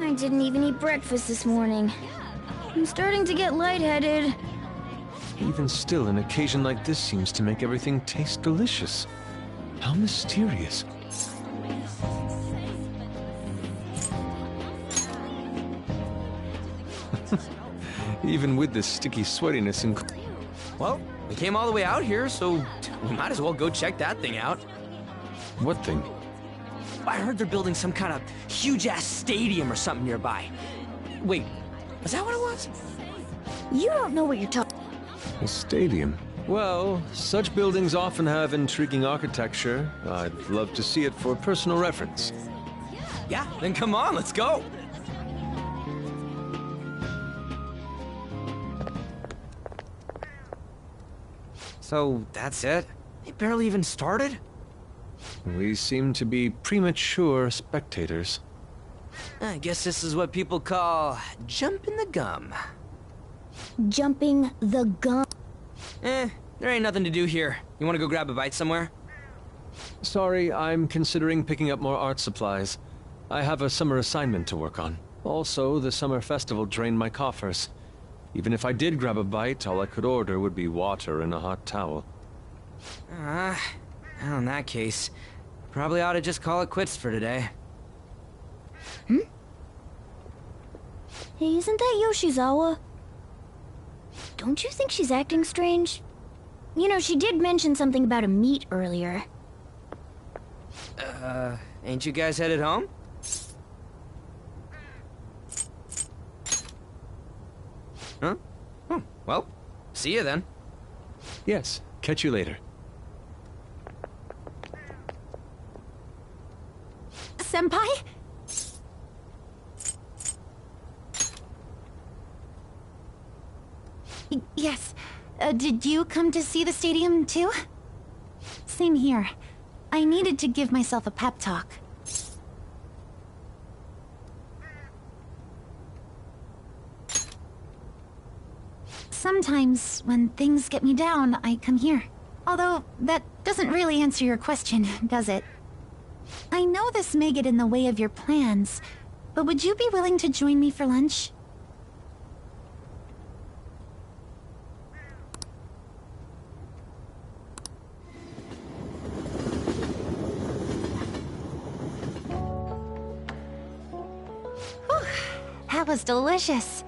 I didn't even eat breakfast this morning. I'm starting to get lightheaded. Even still, an occasion like this seems to make everything taste delicious. How mysterious. Even with this sticky sweatiness and... Well, we came all the way out here, so we might as well go check that thing out. What thing? I heard they're building some kind of huge-ass stadium or something nearby. Wait, is that what it was? You don't know what you're talking... A stadium? Well, such buildings often have intriguing architecture. I'd love to see it for personal reference. Yeah, then come on, let's go. So, that's it? It barely even started? We seem to be premature spectators. I guess this is what people call jumping the gum. Jumping the gum. There ain't nothing to do here. You wanna go grab a bite somewhere? Sorry, I'm considering picking up more art supplies. I have a summer assignment to work on. Also, the summer festival drained my coffers. Even if I did grab a bite, all I could order would be water and a hot towel. Well, in that case, probably ought to just call it quits for today. Hey, isn't that Yoshizawa? Don't you think she's acting strange? You know, she did mention something about a meet earlier. Ain't you guys headed home? Huh? Oh, well, see you then. Yes, catch you later. Senpai? Yes. Did you come to see the stadium, too? Same here. I needed to give myself a pep talk. Sometimes, when things get me down, I come here. Although, that doesn't really answer your question, does it? I know this may get in the way of your plans, but would you be willing to join me for lunch? Whew, that was delicious.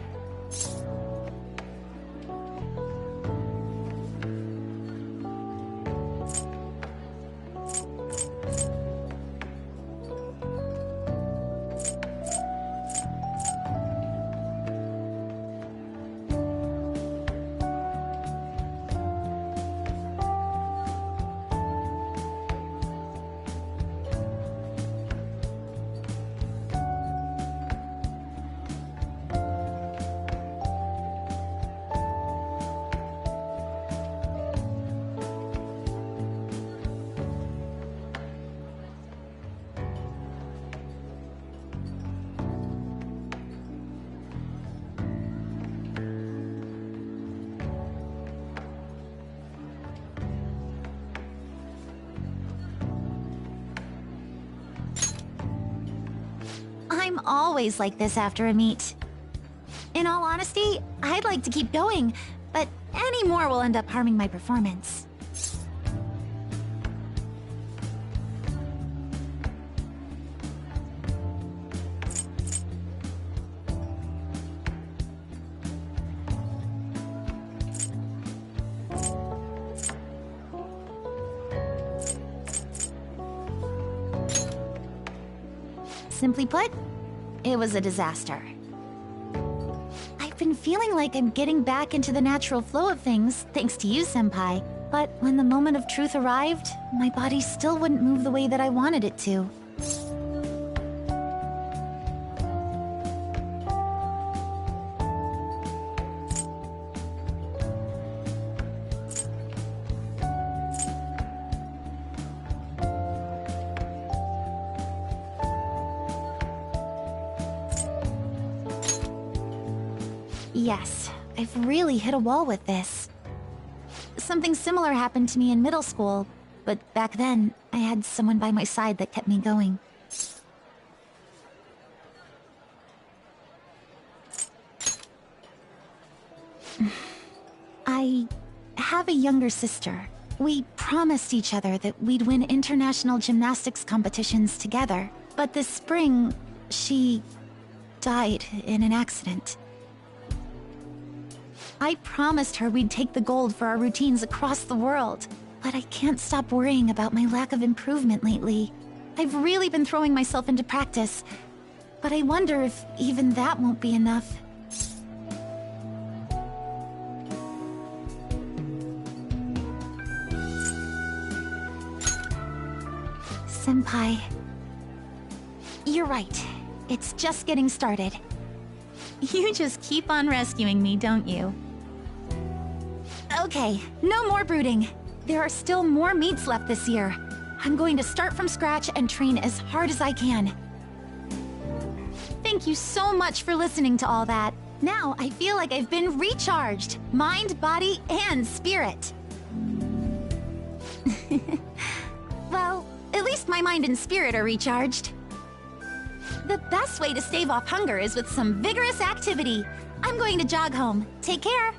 I'm always like this after a meet. In all honesty, I'd like to keep going, but any more will end up harming my performance. Simply put, it was a disaster. I've been feeling like I'm getting back into the natural flow of things, thanks to you, Senpai. But when the moment of truth arrived, my body still wouldn't move the way that I wanted it to. Yes, I've really hit a wall with this. Something similar happened to me in middle school, but back then, I had someone by my side that kept me going. I have a younger sister. We promised each other that we'd win international gymnastics competitions together. But this spring, she died in an accident. I promised her we'd take the gold for our routines across the world, but I can't stop worrying about my lack of improvement lately. I've really been throwing myself into practice, but I wonder if even that won't be enough. Senpai, you're right. It's just getting started. You just keep on rescuing me, don't you? Okay, no more brooding. There are still more meets left this year. I'm going to start from scratch and train as hard as I can. Thank you so much for listening to all that. Now I feel like I've been recharged. Mind, body, and spirit. Well, at least my mind and spirit are recharged. The best way to stave off hunger is with some vigorous activity. I'm going to jog home. Take care.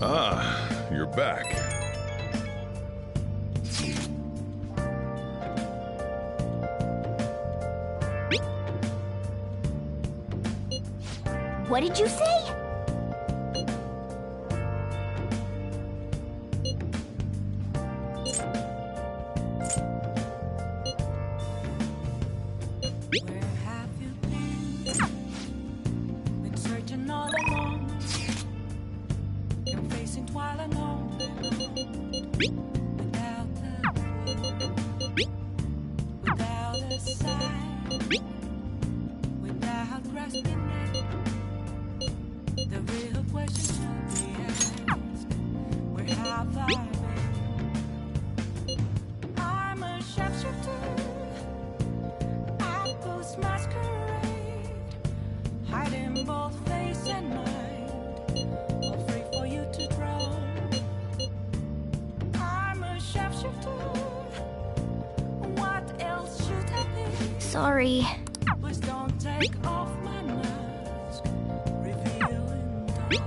Ah, you're back. What did you say? Where have you been? Been searching all along. Been facing while alone. Without a clue. Without a sign. Without grasping it. The real question should be asked. Where have I been? I'm a sharpshooter. I post masquerade. Hiding both face and mind. All free for you to draw. I'm a sharpshooter. What else should I be? Sorry. Please don't take off my mask. Revealing dawn.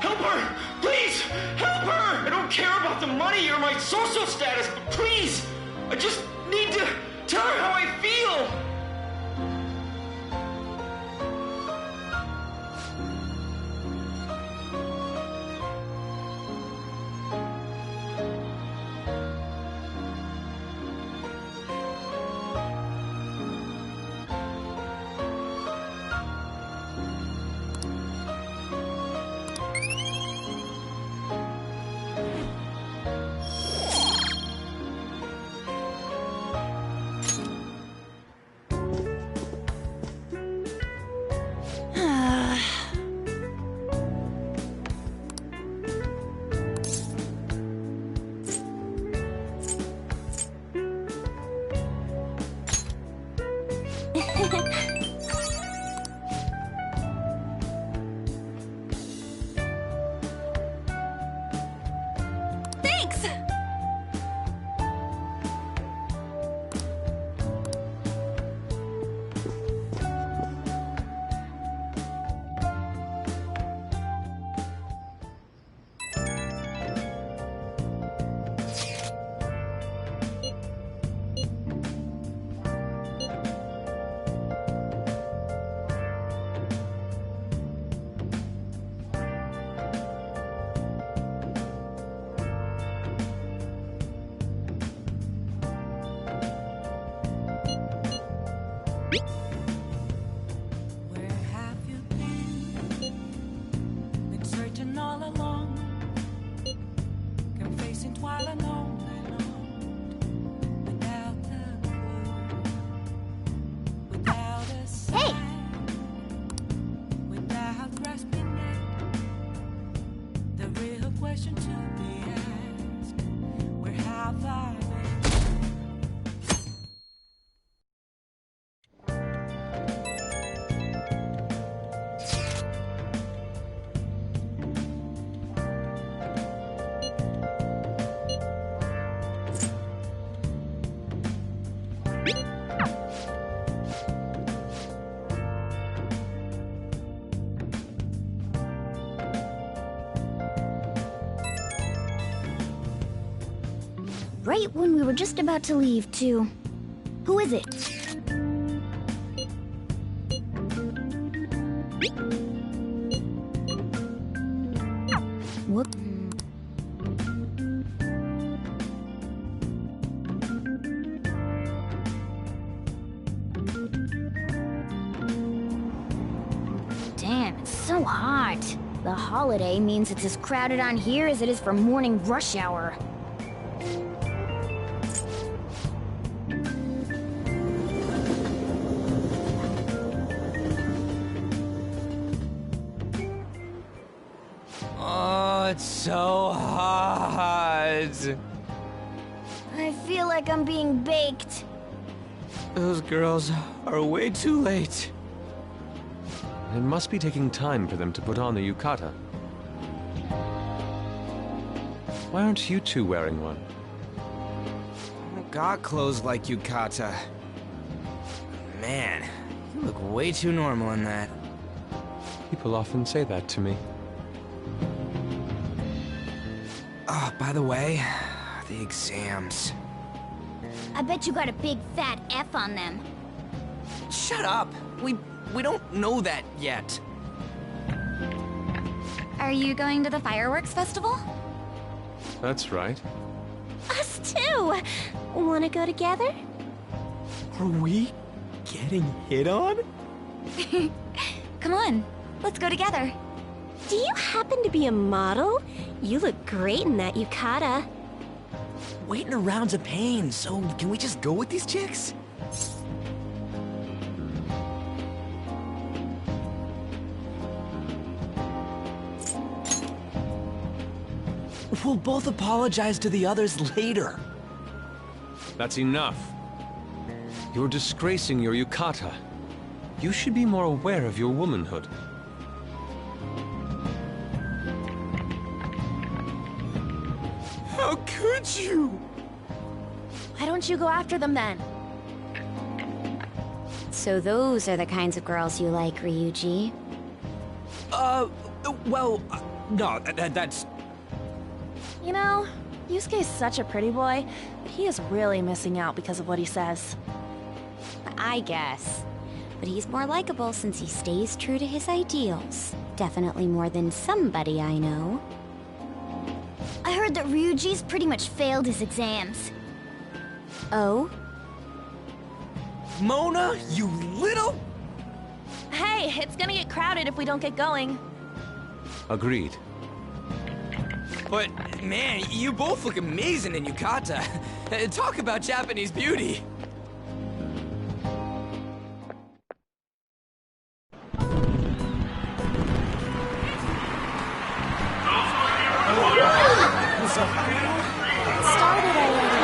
Help her! Please! Help her! I don't care about about the money or my social status, but please, I just need to tell her how I feel. Thanks! Where have you been? Been searching all along, kept facing twilight on and on, without a clue, without a sign, without grasping it. The real question to be asked: where have I been? Right when we were just about to leave, too. Who is it? Whoop. Damn, it's so hot. The holiday means it's as crowded on here as it is for morning rush hour. Oh, it's so hot. I feel like I'm being baked. Those girls are way too late. It must be taking time for them to put on the yukata. Why aren't you two wearing one? I don't got clothes like yukata. Man, you look way too normal in that. People often say that to me. Oh, by the way, the exams. I bet you got a big fat F on them. Shut up! We don't know that yet. Are you going to the fireworks festival? That's right. Us too! Wanna go together? Are we getting hit on? Come on, let's go together. Do you happen to be a model? You look great in that yukata. Waiting around's a pain, so can we just go with these chicks? We'll both apologize to the others later. That's enough. You're disgracing your yukata. You should be more aware of your womanhood. How could you? Why don't you go after them then? So those are the kinds of girls you like, Ryuji? Well, no, that's... You know, Yusuke's such a pretty boy, but he is really missing out because of what he says. I guess. But he's more likable since he stays true to his ideals. Definitely more than somebody I know. I heard that Ryuji's pretty much failed his exams. Oh? Mona, you little... Hey, it's gonna get crowded if we don't get going. Agreed. But, man, you both look amazing in yukata. Talk about Japanese beauty. Started already.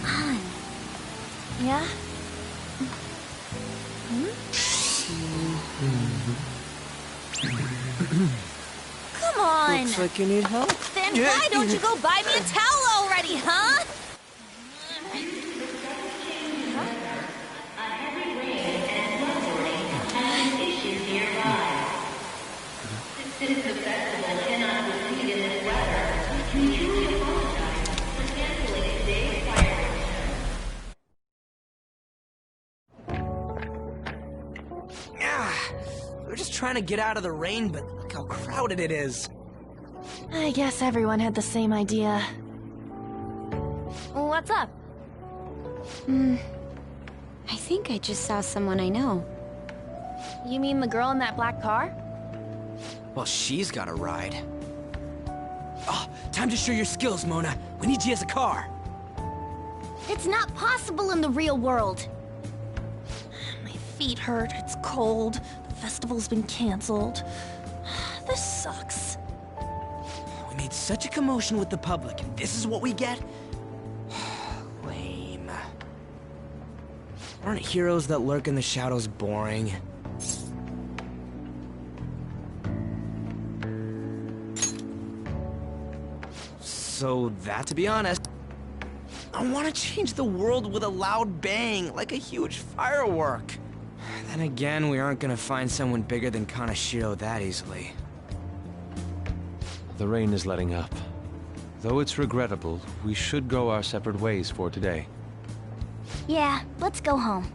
I know. Yeah? Come on! Looks like you need help. Then why don't you go buy me a towel already, huh? We're just trying to get out of the rain, but look how crowded it is. I guess everyone had the same idea. What's up? I think I just saw someone I know. You mean the girl in that black car? Well, she's got a ride. Oh, time to show your skills, Mona. We need you as a car. It's not possible in the real world. My feet hurt, it's cold, the festival's been canceled. This sucks. We made such a commotion with the public, and this is what we get? Lame. Aren't heroes that lurk in the shadows boring? So that, to be honest, I want to change the world with a loud bang, like a huge firework. Then again, we aren't gonna find someone bigger than Kaneshiro that easily. The rain is letting up. Though it's regrettable, we should go our separate ways for today. Yeah, let's go home.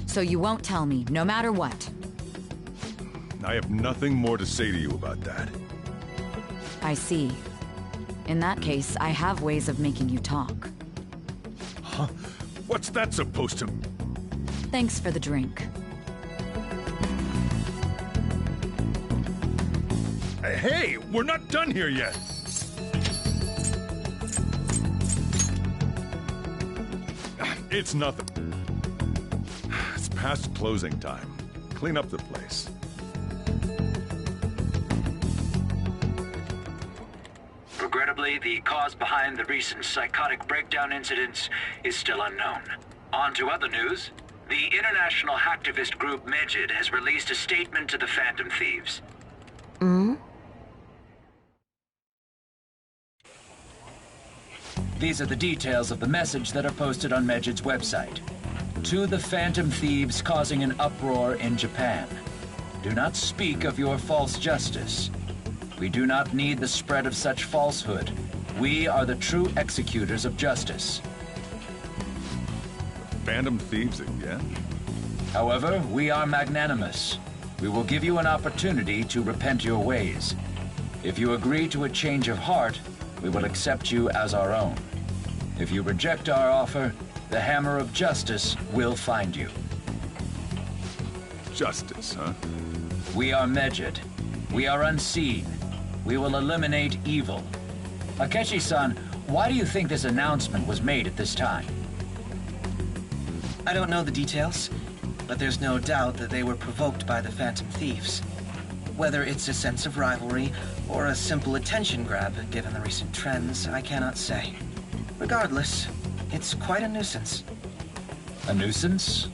So you won't tell me, no matter what? I have nothing more to say to you about that. I see. In that case, I have ways of making you talk. Huh? What's that supposed to... Thanks for the drink. Hey, we're not done here yet! It's nothing. It's past closing time. Clean up the place. Regrettably, the cause behind the recent psychotic breakdown incidents is still unknown. On to other news. The international hacktivist group menos has released a statement to the Phantom Thieves. These are the details of the message that are posted on menos' website. To the Phantom Thieves causing an uproar in Japan. Do not speak of your false justice. We do not need the spread of such falsehood. We are the true executors of justice. Phantom Thieves again? However, we are magnanimous. We will give you an opportunity to repent your ways. If you agree to a change of heart, we will accept you as our own. If you reject our offer, the hammer of justice will find you. Justice, huh? We are menos. We are unseen. We will eliminate evil. Akechi-san, why do you think this announcement was made at this time? I don't know the details, but there's no doubt that they were provoked by the Phantom Thieves. Whether it's a sense of rivalry or a simple attention grab, given the recent trends, I cannot say. Regardless, it's quite a nuisance. A nuisance?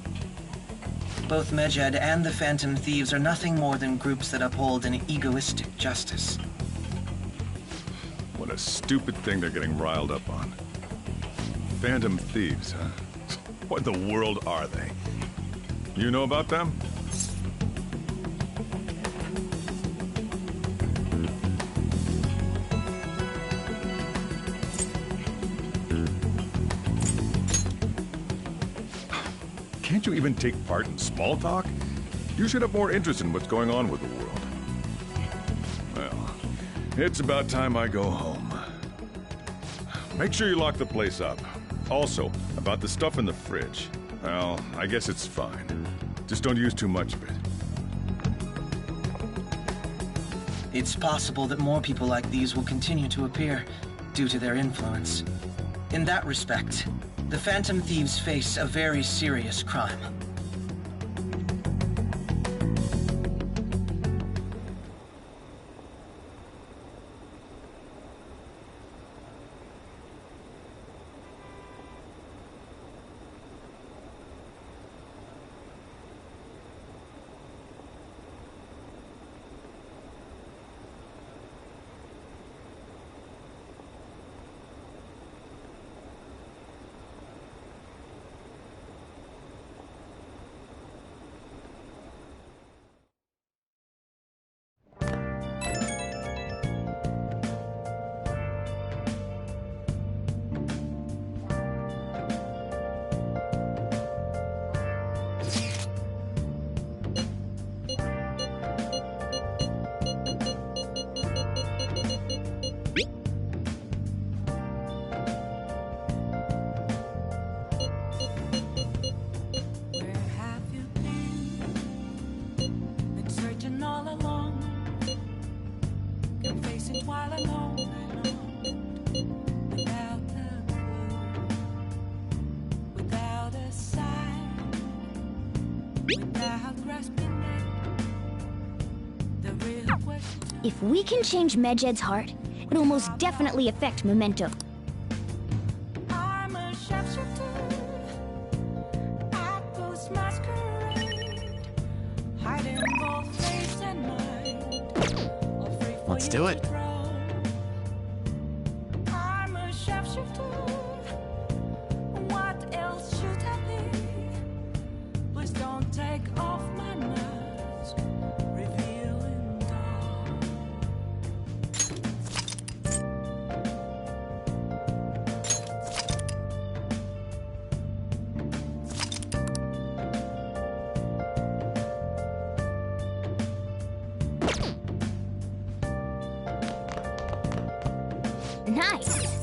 Both Medjed and the Phantom Thieves are nothing more than groups that uphold an egoistic justice. What a stupid thing they're getting riled up on. Phantom Thieves, huh? What in the world are they? You know about them? Can't you even take part in small talk? You should have more interest in what's going on with the world. Well, it's about time I go home. Make sure you lock the place up. Also, about the stuff in the fridge. Well, I guess it's fine. Just don't use too much of it. It's possible that more people like these will continue to appear due to their influence. In that respect, the Phantom Thieves face a very serious crime. If we can change Medjed's heart, it'll most definitely affect Memento. I'm a sharpshooter at Ghost Masquerade, hiding both face and mind. Let's do it. I'm a sharpshooter. What else should I be? Please don't take off my mask, revealing dark. Nice!